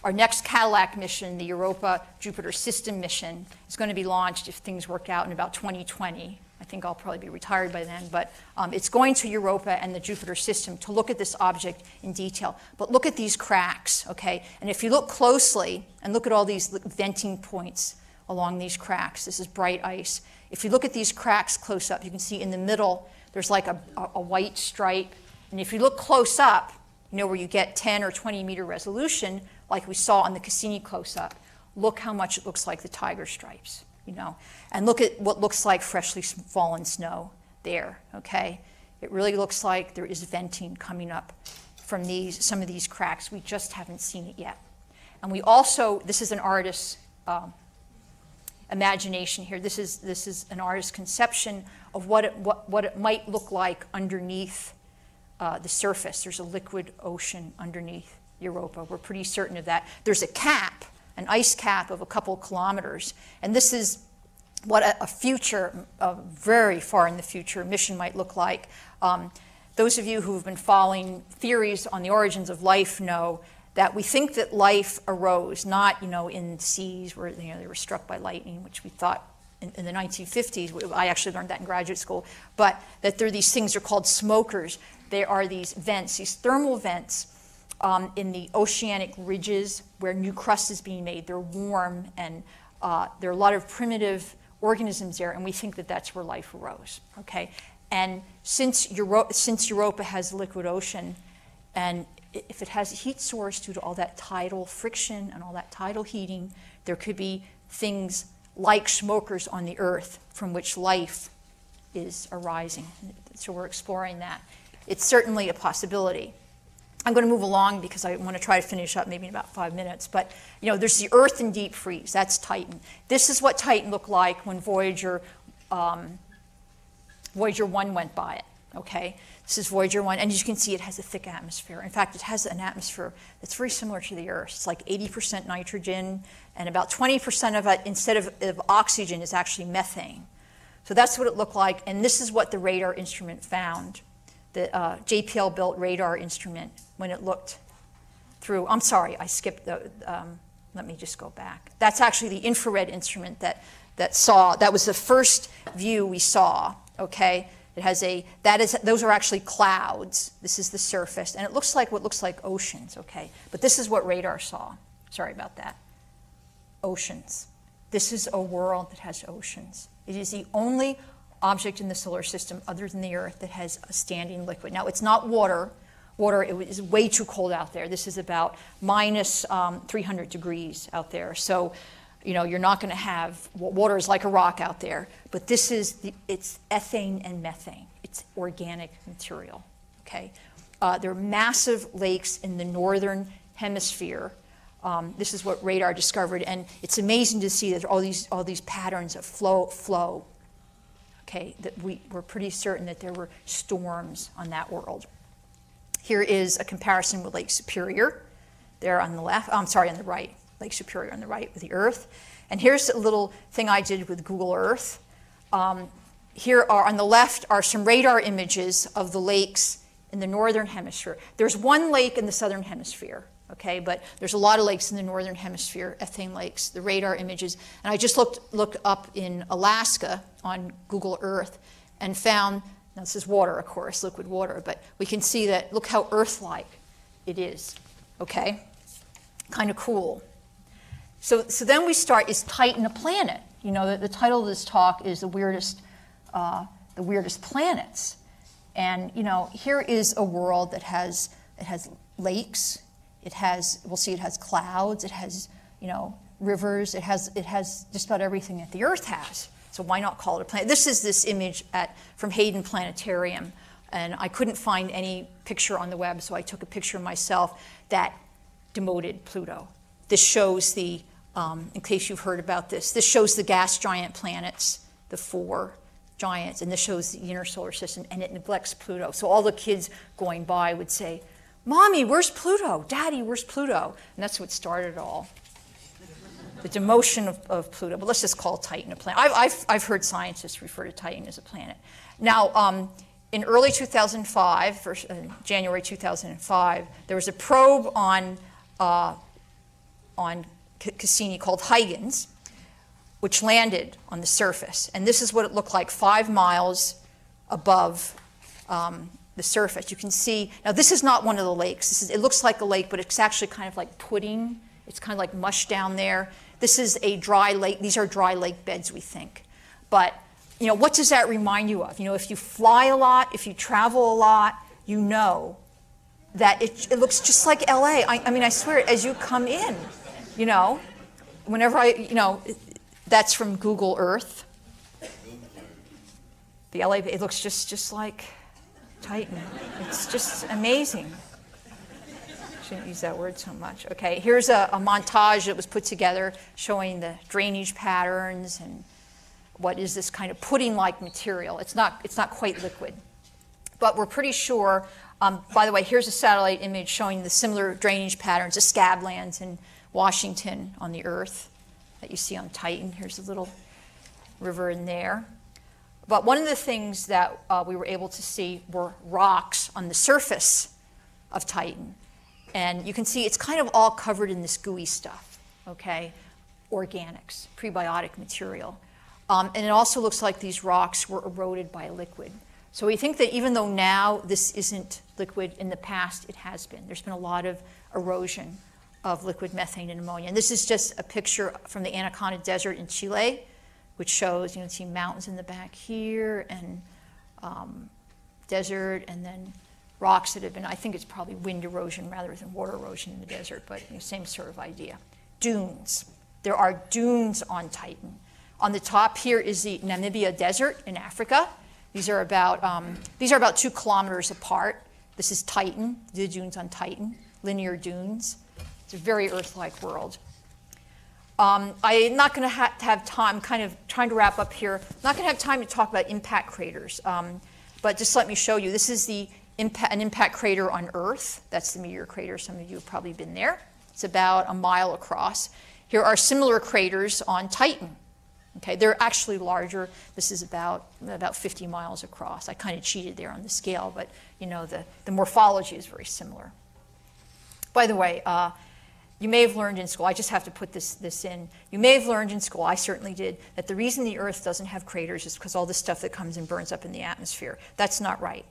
our next Cadillac mission, the Europa Jupiter System mission, is going to be launched, if things work out, in about 2020. I think I'll probably be retired by then, but it's going to Europa and the Jupiter system to look at this object in detail. But look at these cracks, okay? And if you look closely and look at all these venting points along these cracks, this is bright ice. If you look at these cracks close up, you can see in the middle there's like a white stripe. And if you look close up, where you get 10 or 20 meter resolution, like we saw on the Cassini close-up, look how much it looks like the tiger stripes. And look at what looks like freshly fallen snow there, okay? It really looks like there is venting coming up from some of these cracks. We just haven't seen it yet. And we also, this is an artist's imagination here. This is an artist's conception of what it might look like underneath the surface. There's a liquid ocean underneath Europa. We're pretty certain of that. There's a cap, an ice cap of a couple kilometers. And this is what a future, very far in the future, mission might look like. Those of you who have been following theories on the origins of life know that we think that life arose not, in seas where they were struck by lightning, which we thought in the 1950s. I actually learned that in graduate school. But that there are these things that are called smokers. There are these vents, these thermal vents, in the oceanic ridges where new crust is being made. They're warm, and there are a lot of primitive organisms there, and we think that that's where life arose. Okay, and since Europa has liquid ocean, and if it has a heat source due to all that tidal friction and all that tidal heating, there could be things like smokers on the Earth from which life is arising. So we're exploring that. It's certainly a possibility. I'm going to move along because I want to try to finish up maybe in about 5 minutes. But, there's the Earth in deep freeze. That's Titan. This is what Titan looked like when Voyager 1 went by it, okay? This is Voyager 1, and as you can see, it has a thick atmosphere. In fact, it has an atmosphere that's very similar to the Earth. It's like 80% nitrogen, and about 20% of it, instead of oxygen, is actually methane. So that's what it looked like, and this is what the radar instrument found. The JPL built radar instrument when it looked through. I'm sorry, I skipped the, let me just go back. That's actually the infrared instrument that was the first view we saw, okay? It has those are actually clouds. This is the surface, and it looks like what looks like oceans, okay? But this is what radar saw. Sorry about that. Oceans. This is a world that has oceans. It is the only object in the solar system other than the Earth that has a standing liquid. Now, it's not water. Water is way too cold out there. This is about minus 300 degrees out there. So, you're not going to have, water is like a rock out there. But this is, it's ethane and methane. It's organic material, okay? There are massive lakes in the northern hemisphere. This is what radar discovered. And it's amazing to see that all these patterns of flow. Okay, that we're pretty certain that there were storms on that world. Here is a comparison with Lake Superior, there on the left, on the right, Lake Superior on the right with the Earth. And here's a little thing I did with Google Earth. Here on the left are some radar images of the lakes in the northern hemisphere. There's one lake in the southern hemisphere, okay, but there's a lot of lakes in the northern hemisphere, ethane lakes, the radar images. And I just looked up in Alaska on Google Earth and found, now this is water, of course, liquid water, but we can see that, look how Earth-like it is, okay? Kind of cool. So then we start, is Titan a planet? The title of this talk is the weirdest planets. And, here is a world that has lakes. We'll see it has clouds, it has, rivers, it has just about everything that the Earth has. So why not call it a planet? This is this image from Hayden Planetarium, and I couldn't find any picture on the web, so I took a picture myself that demoted Pluto. This shows in case you've heard about this shows the gas giant planets, the 4 giants, and this shows the inner solar system, and it neglects Pluto. So all the kids going by would say, "Mommy, where's Pluto? Daddy, where's Pluto?" And that's what started it all, the demotion of Pluto. But let's just call Titan a planet. I've heard scientists refer to Titan as a planet. Now, in early 2005, January 2005, there was a probe on Cassini called Huygens, which landed on the surface. And this is what it looked like 5 miles above the surface. You can see, now this is not one of the lakes. It looks like a lake, but it's actually kind of like pudding. It's kind of like mush down there. This is a dry lake. These are dry lake beds, we think. But, what does that remind you of? If you fly a lot, if you travel a lot, you know that it looks just like LA. I mean, I swear, as you come in, whenever that's from Google Earth. The LA, it looks just like Titan. It's just amazing. Shouldn't use that word so much. Okay, here's a montage that was put together showing the drainage patterns and what is this kind of pudding-like material. It's not quite liquid, but we're pretty sure. By the way, here's a satellite image showing the similar drainage patterns of scablands in Washington on the Earth that you see on Titan. Here's a little river in there. But one of the things that we were able to see were rocks on the surface of Titan. And you can see it's kind of all covered in this gooey stuff, okay? Organics, prebiotic material. And it also looks like these rocks were eroded by a liquid. So we think that even though now this isn't liquid, in the past it has been. There's been a lot of erosion of liquid methane and ammonia. And this is just a picture from the Anaconda Desert in Chile, which shows, you can see mountains in the back here and desert, and then rocks that have been, I think it's probably wind erosion rather than water erosion in the desert, but same sort of idea. Dunes. There are dunes on Titan. On the top here is the Namibia Desert in Africa. These are about 2 kilometers apart. This is Titan, the dunes on Titan, linear dunes. It's a very Earth-like world. I'm not going to have time, kind of trying to wrap up here. I'm not going to have time to talk about impact craters, but just let me show you. This is an impact crater on Earth. That's the meteor crater. Some of you have probably been there. It's about a mile across. Here are similar craters on Titan. Okay, they're actually larger. This is about 50 miles across. I kind of cheated there on the scale, but you know the morphology is very similar. By the way, you may have learned in school, I just have to put this in, you may have learned in school, I certainly did, that the reason the Earth doesn't have craters is because all the stuff that comes and burns up in the atmosphere. That's not right.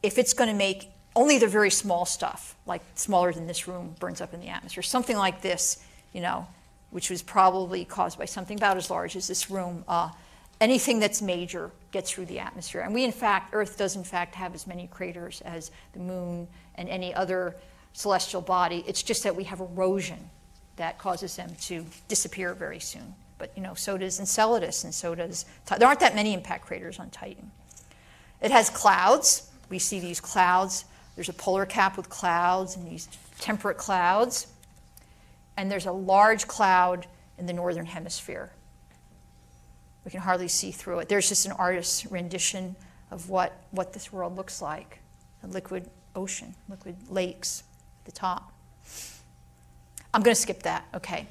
If it's going to make only the very small stuff, like smaller than this room, burns up in the atmosphere, something like this, you know, which was probably caused by something about as large as this room, anything that's major gets through the atmosphere. And we, in fact, Earth does in fact have as many craters as the moon and any other celestial body. It's just that we have erosion that causes them to disappear very soon. But you know, so does Enceladus, and so does there aren't that many impact craters on Titan. It has clouds. We see these clouds. There's a polar cap with clouds and these temperate clouds. And there's a large cloud in the northern hemisphere. We can hardly see through it. There's just an artist's rendition of what this world looks like. A liquid ocean, liquid lakes at the top. I'm going to skip that, okay.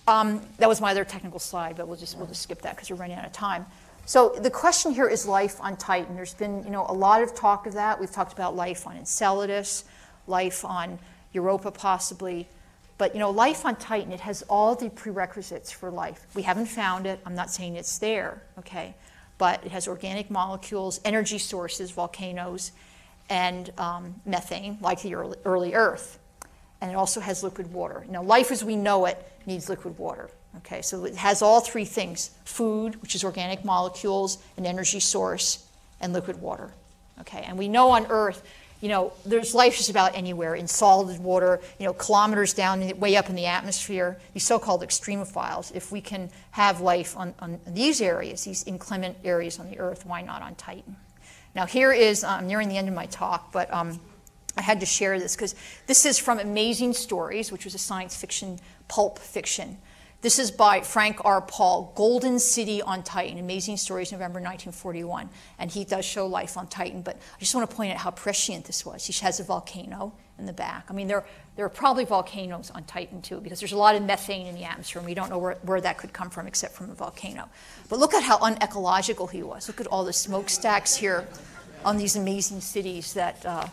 That was my other technical slide, but we'll just skip that because we're running out of time. So the question here is life on Titan. There's been, you know, a lot of talk of that. We've talked about life on Enceladus, life on Europa possibly. But, you know, life on Titan, it has all the prerequisites for life. We haven't found it. I'm not saying it's there, okay? But it has organic molecules, energy sources, volcanoes, and methane, like the early Earth. And it also has liquid water. Now, life as we know it needs liquid water. Okay, so it has all three things: food, which is organic molecules, an energy source, and liquid water. Okay, and we know on Earth, you know, there's life just about anywhere in solid water, you know, kilometers down, way up in the atmosphere, these so-called extremophiles. If we can have life on these areas, these inclement areas on the Earth, why not on Titan? Now, here is, I'm nearing the end of my talk, but I had to share this because this is from Amazing Stories, which was a science fiction, pulp fiction. This is by Frank R. Paul, Golden City on Titan, Amazing Stories, November 1941. And he does show life on Titan, but I just want to point out how prescient this was. He has a volcano in the back. I mean, there are probably volcanoes on Titan, too, because there's a lot of methane in the atmosphere, and we don't know where that could come from except from a volcano. But look at how unecological he was. Look at all the smokestacks here on these amazing cities that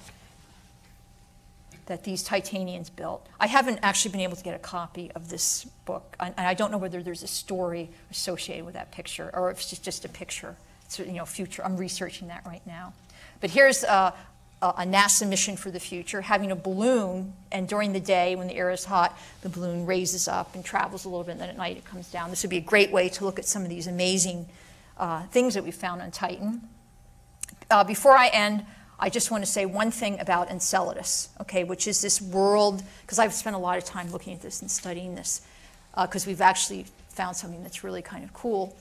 these Titanians built. I haven't actually been able to get a copy of this book, and I don't know whether there's a story associated with that picture or if it's just a picture. It's, you know, future. I'm researching that right now. But here's a NASA mission for the future, having a balloon, and during the day when the air is hot, the balloon raises up and travels a little bit, and then at night it comes down. This would be a great way to look at some of these amazing things that we found on Titan. Before I end, I just want to say one thing about Enceladus, okay, which is this world, because I've spent a lot of time looking at this and studying this, because we've actually found something that's really kind of cool.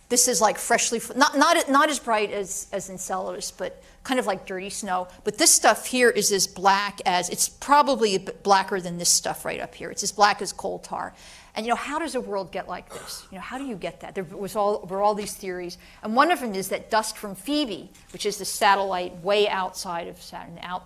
This is like freshly, not as bright as Enceladus, but kind of like dirty snow. But this stuff here is as black as, it's probably a bit blacker than this stuff right up here. It's as black as coal tar. And, you know, how does a world get like this? You know, how do you get that? There were all these theories. And one of them is that dust from Phoebe, which is the satellite way outside of Saturn, the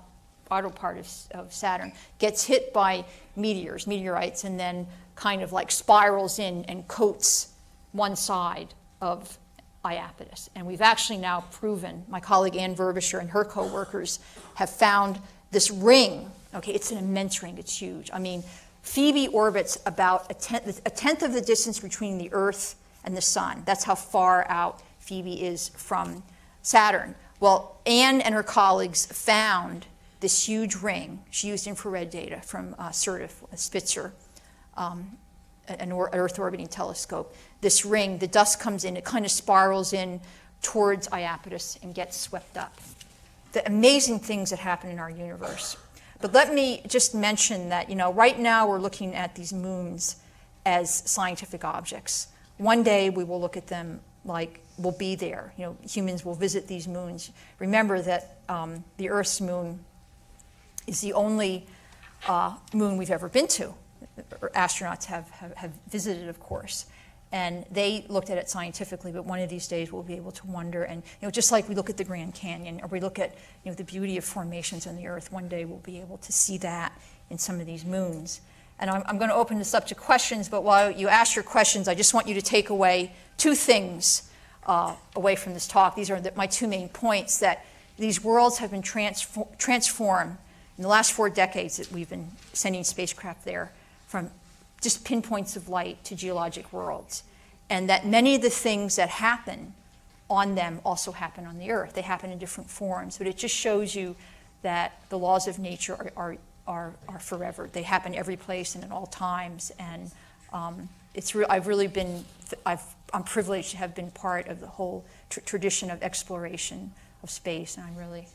outer part of Saturn, gets hit by meteorites, and then kind of like spirals in and coats one side of Iapetus. And we've actually now proven, my colleague Ann Verbisher and her co-workers have found this ring. Okay, it's an immense ring. It's huge. I mean, Phoebe orbits about a tenth of the distance between the Earth and the Sun. That's how far out Phoebe is from Saturn. Well, Anne and her colleagues found this huge ring. She used infrared data from Spitzer, an Earth orbiting telescope. This ring, the dust comes in, it kind of spirals in towards Iapetus and gets swept up. The amazing things that happen in our universe. But let me just mention that, you know, right now we're looking at these moons as scientific objects. One day we will look at them like we'll be there. You know, humans will visit these moons. Remember that the Earth's moon is the only moon we've ever been to. Astronauts have visited, of course. And they looked at it scientifically, but one of these days we'll be able to wonder. And just like we look at the Grand Canyon, or we look at the beauty of formations on the Earth, one day we'll be able to see that in some of these moons. And I'm going to open this up to questions, but while you ask your questions, I just want you to take away two things away from this talk. These are my two main points, that these worlds have been transformed in the last 4 decades that we've been sending spacecraft there, from just pinpoints of light to geologic worlds, and that many of the things that happen on them also happen on the Earth. They happen in different forms, but it just shows you that the laws of nature are forever. They happen every place and at all times, and I'm privileged to have been part of the whole tradition of exploration of space, and I'm really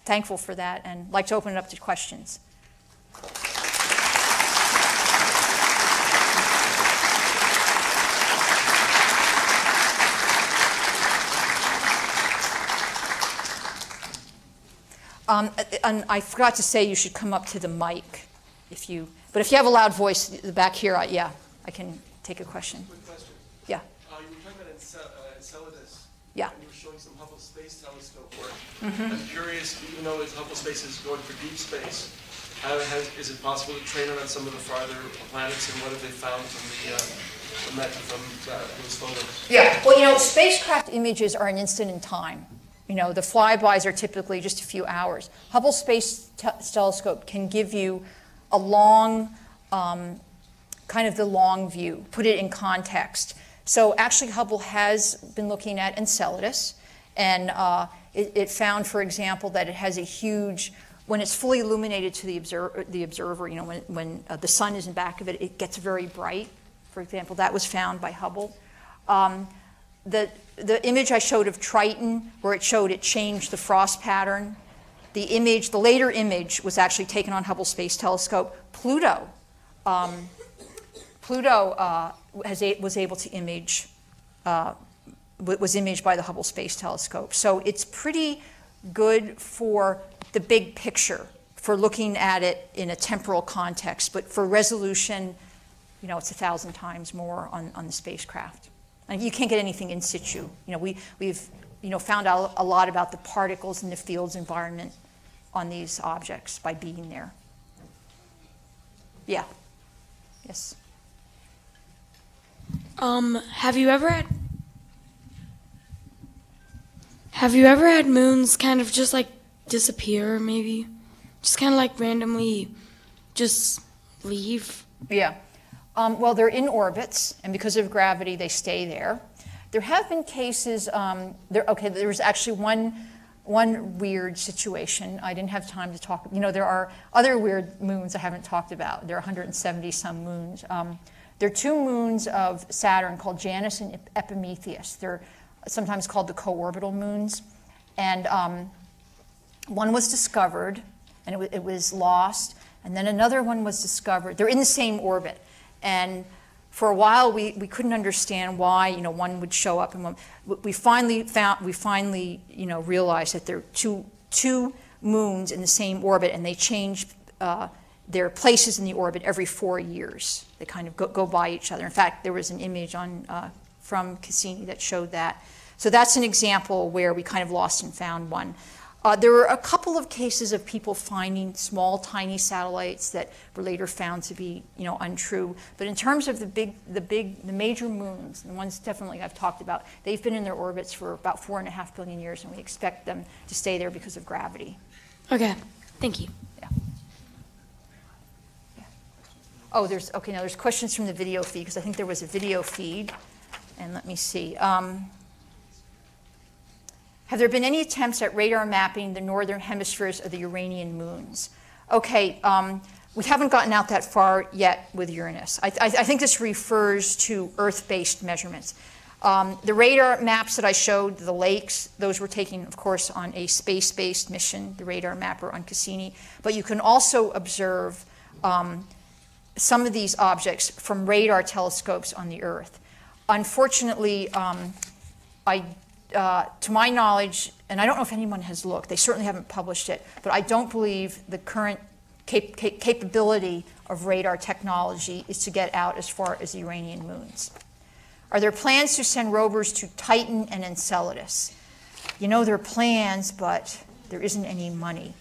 thankful for that, and like to open it up to questions. And I forgot to say you should come up to the mic but if you have a loud voice, the back here, I can take a question. Quick question. Yeah. You were talking about Enceladus. Yeah. And you were showing some Hubble Space Telescope work. I'm curious, even though Hubble Space is going for deep space, is it possible to train it on some of the farther planets, and what have they found from those photos? Yeah. Well, spacecraft images are an instant in time. The flybys are typically just a few hours. Hubble Space Telescope can give you a long, kind of the long view, put it in context. So actually Hubble has been looking at Enceladus, and it found, for example, that it has a huge, when it's fully illuminated to the observer, when the sun is in back of it, it gets very bright. For example, that was found by Hubble. The image I showed of Triton, where it showed it changed the frost pattern, the later image was actually taken on Hubble Space Telescope. Pluto was able to image, was imaged by the Hubble Space Telescope. So it's pretty good for the big picture, for looking at it in a temporal context. But for resolution, it's 1,000 times more on the spacecraft. And you can't get anything in situ. We've found out a lot about the particles in the field's environment on these objects by being there. Yeah. Yes. Have you ever had moons kind of just like disappear, maybe? Just kind of like randomly just leave? Yeah. Well, they're in orbits, and because of gravity, they stay there. There have been cases, there was actually one weird situation. I didn't have time to talk. There are other weird moons I haven't talked about. There are 170-some moons. There are 2 moons of Saturn called Janus and Epimetheus. They're sometimes called the co-orbital moons. And one was discovered, and it was lost. And then another one was discovered. They're in the same orbit. And for a while, we couldn't understand why one would show up, and we finally realized that there are two moons in the same orbit, and they change their places in the orbit every 4 years. They kind of go by each other. In fact, there was an image from Cassini that showed that. So that's an example where we kind of lost and found one. There were a couple of cases of people finding small, tiny satellites that were later found to be, untrue. But in terms of the major moons, the ones definitely I've talked about, they've been in their orbits for about 4.5 billion years, and we expect them to stay there because of gravity. Okay, thank you. Yeah. Oh, there's questions from the video feed, because I think there was a video feed, and let me see. Have there been any attempts at radar mapping the northern hemispheres of the Uranian moons? Okay, we haven't gotten out that far yet with Uranus. I think this refers to Earth-based measurements. The radar maps that I showed, the lakes, those were taken, of course, on a space-based mission, the radar mapper on Cassini. But you can also observe some of these objects from radar telescopes on the Earth. Unfortunately, to my knowledge, and I don't know if anyone has looked, they certainly haven't published it, but I don't believe the current capability of radar technology is to get out as far as the Uranian moons. Are there plans to send rovers to Titan and Enceladus? You know, there are plans, but there isn't any money.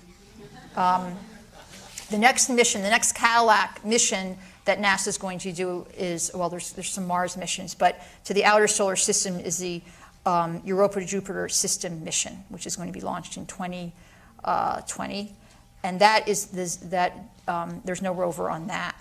The next mission, the next Cadillac mission that NASA is going to do is, well, there's some Mars missions, but to the outer solar system is the Europa to Jupiter system mission, which is going to be launched in 2020. And that is there's no rover on that.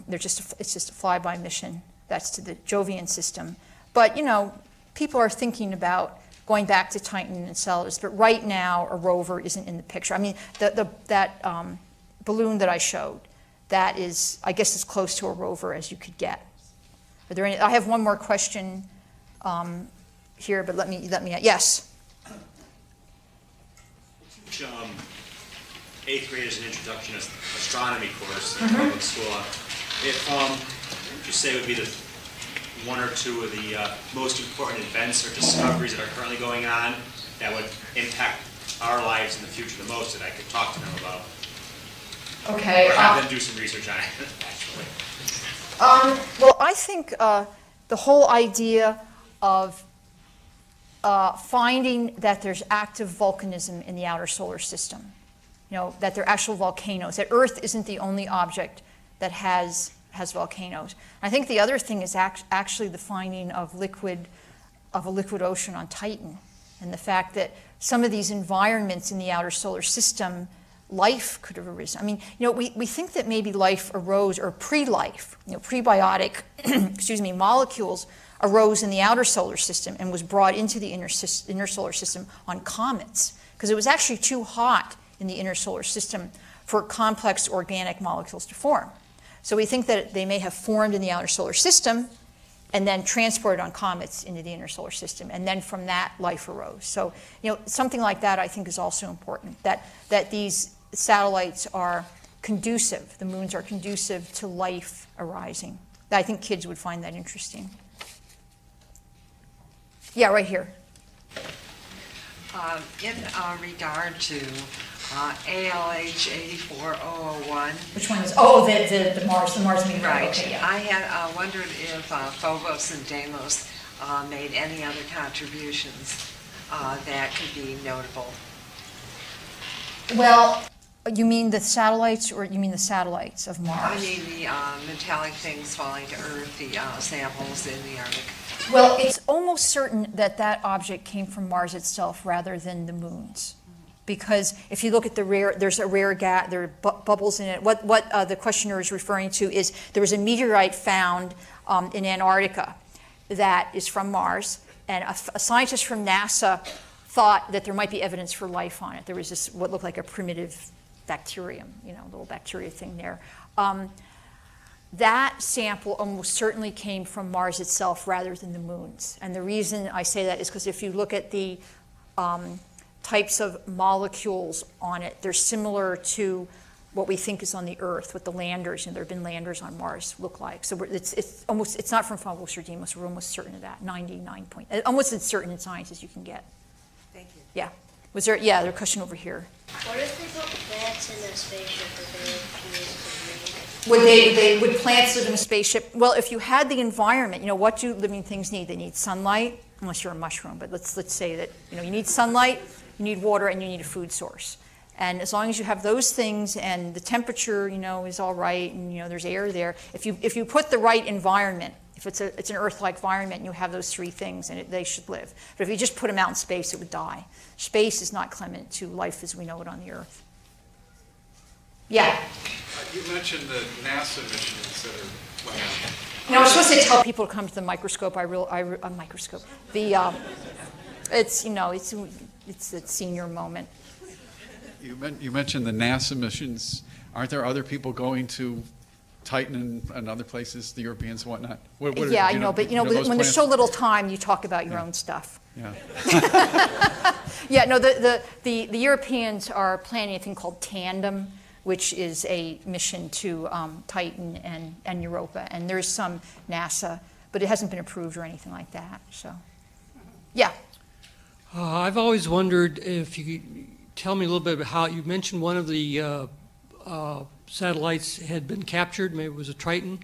It's just a flyby mission. That's to the Jovian system. But, you know, people are thinking about going back to Titan and Enceladus, but right now a rover isn't in the picture. I mean, that balloon that I showed, that is, I guess, as close to a rover as you could get. Are there any? I have one more question here, but let me. Yes. Teach 8th grade is an introduction to astronomy course in public school. If you say would be the one or two of the most important events or discoveries that are currently going on that would impact our lives in the future the most that I could talk to them about. Okay. Or have them do some research on it, actually. Well, I think the whole idea of finding that there's active volcanism in the outer solar system, you know, that there are actual volcanoes, that Earth isn't the only object that has volcanoes. I think the other thing is actually the finding of a liquid ocean on Titan, and the fact that some of these environments in the outer solar system, life could have arisen. I mean, you know, we think that maybe life arose, or pre-life, you know, prebiotic, molecules arose in the outer solar system and was brought into the inner solar system on comets, because it was actually too hot in the inner solar system for complex organic molecules to form. So we think that they may have formed in the outer solar system and then transported on comets into the inner solar system, and then from that life arose. So, you know, something like that I think is also important, that these satellites are conducive, the moons are conducive to life arising. I think kids would find that interesting. Yeah, right here. In regard to ALH 84001. Which one is? The Mars meteor. Right. Okay, yeah. I had wondered if Phobos and Deimos made any other contributions that could be notable. Well, you mean the satellites, or you mean the satellites of Mars? I mean the metallic things falling to Earth, the samples in the Arctic. Well, it's almost certain that that object came from Mars itself rather than the moons. Because if you look at there's a rare gas, there are bubbles in it. What the questioner is referring to is there was a meteorite found in Antarctica that is from Mars, and a scientist from NASA thought that there might be evidence for life on it. There was this, what looked like a primitive bacterium, you know, little bacteria thing there. That sample almost certainly came from Mars itself rather than the moons. And the reason I say that is because if you look at the types of molecules on it, they're similar to what we think is on the Earth, what the landers, and there have been landers on Mars, look like. So it's not from Phobos or Deimos. We're almost certain of that. 99 point, almost as certain in science as you can get. Thank you. Yeah. Was there? Yeah, there's a question over here. What if they put plants in a spaceship that they would use to Would plants live in a spaceship? Well, if you had the environment, you know, what do living things need? They need sunlight, unless you're a mushroom. But let's say that, you know, you need sunlight, you need water, and you need a food source. And as long as you have those things, and the temperature, you know, is all right, and you know there's air there. If you put the right environment, if it's an Earth-like environment, and you have those three things, and they should live. But if you just put them out in space, it would die. Space is not clement to life as we know it on the Earth. Yeah. You mentioned the NASA missions that are planned. You know, I was supposed to tell people to come to the microscope. A microscope. It's you know it's a senior moment. You mentioned the NASA missions. Aren't there other people going to Titan and other places, the Europeans and whatnot? Yeah, I know, but you know, when there's so little time, you talk about your own stuff. Yeah. Yeah, no, the Europeans are planning a thing called Tandem, which is a mission to Titan and Europa, and there's some NASA, but it hasn't been approved or anything like that. So, Yeah. I've always wondered if you could tell me a little bit about how you mentioned one of the satellites had been captured, maybe it was a Triton.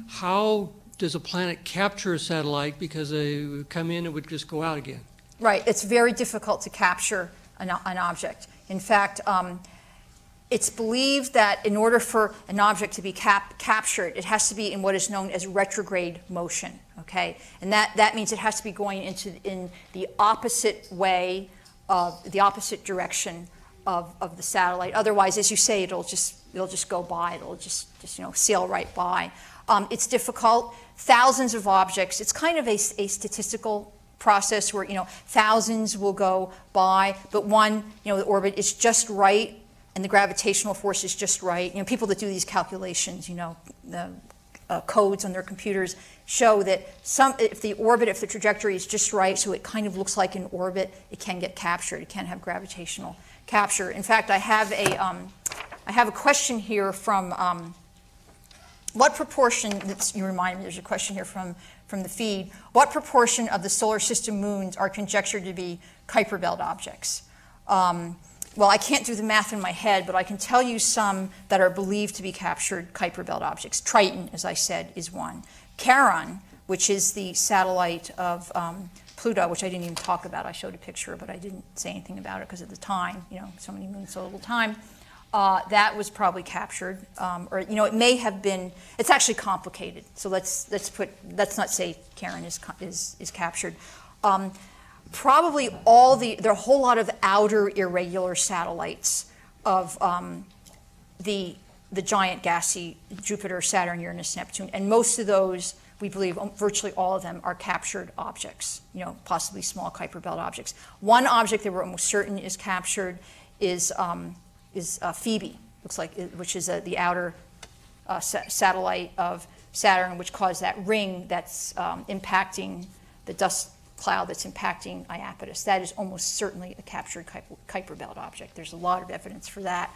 How does a planet capture a satellite? Because they would come in and would just go out again. Right, it's very difficult to capture an object. In fact, it's believed that in order for an object to be captured, it has to be in what is known as retrograde motion, okay? And that means it has to be going in the opposite way, the opposite direction of the satellite. Otherwise, as you say, it'll just go by, it'll just sail right by. It's difficult. Thousands of objects, it's kind of a statistical process where, thousands will go by, but one, the orbit is just right and the gravitational force is just right. People that do these calculations, the codes on their computers show that if the trajectory is just right, so it kind of looks like an orbit, it can get captured. It can have gravitational capture. In fact, I have a question here from what proportion, you remind me, there's a question here from the feed. What proportion of the solar system moons are conjectured to be Kuiper Belt objects? Well, I can't do the math in my head, but I can tell you some that are believed to be captured Kuiper Belt objects. Triton, as I said, is one. Charon, which is the satellite of Pluto, which I didn't even talk about. I showed a picture, but I didn't say anything about it because of the time, so many moons, so little time. That was probably captured, or it may have been. It's actually complicated. So let's not say Charon is captured. Probably there are a whole lot of outer irregular satellites of the giant gassy Jupiter, Saturn, Uranus, Neptune, and most of those, we believe, virtually all of them are captured objects. Possibly small Kuiper Belt objects. One object that we're almost certain is captured is Phoebe, looks like, which is the outer satellite of Saturn, which caused that ring that's impacting the dust cloud that's impacting Iapetus. That is almost certainly a captured Kuiper Belt object. There's a lot of evidence for that.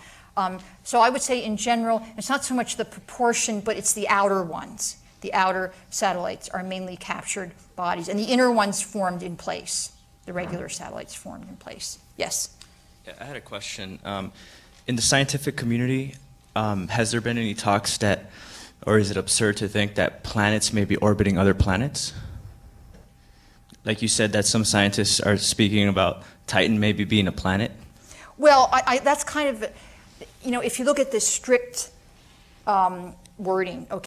So I would say in general, it's not so much the proportion, but it's the outer ones. The outer satellites are mainly captured bodies, and the inner ones formed in place. The regular satellites formed in place. Yes? Yeah, I had a question. In the scientific community, has there been any talks or is it absurd to think that planets may be orbiting other planets? Like you said, that some scientists are speaking about Titan maybe being a planet? Well, that's kind of, if you look at the strict wording, okay,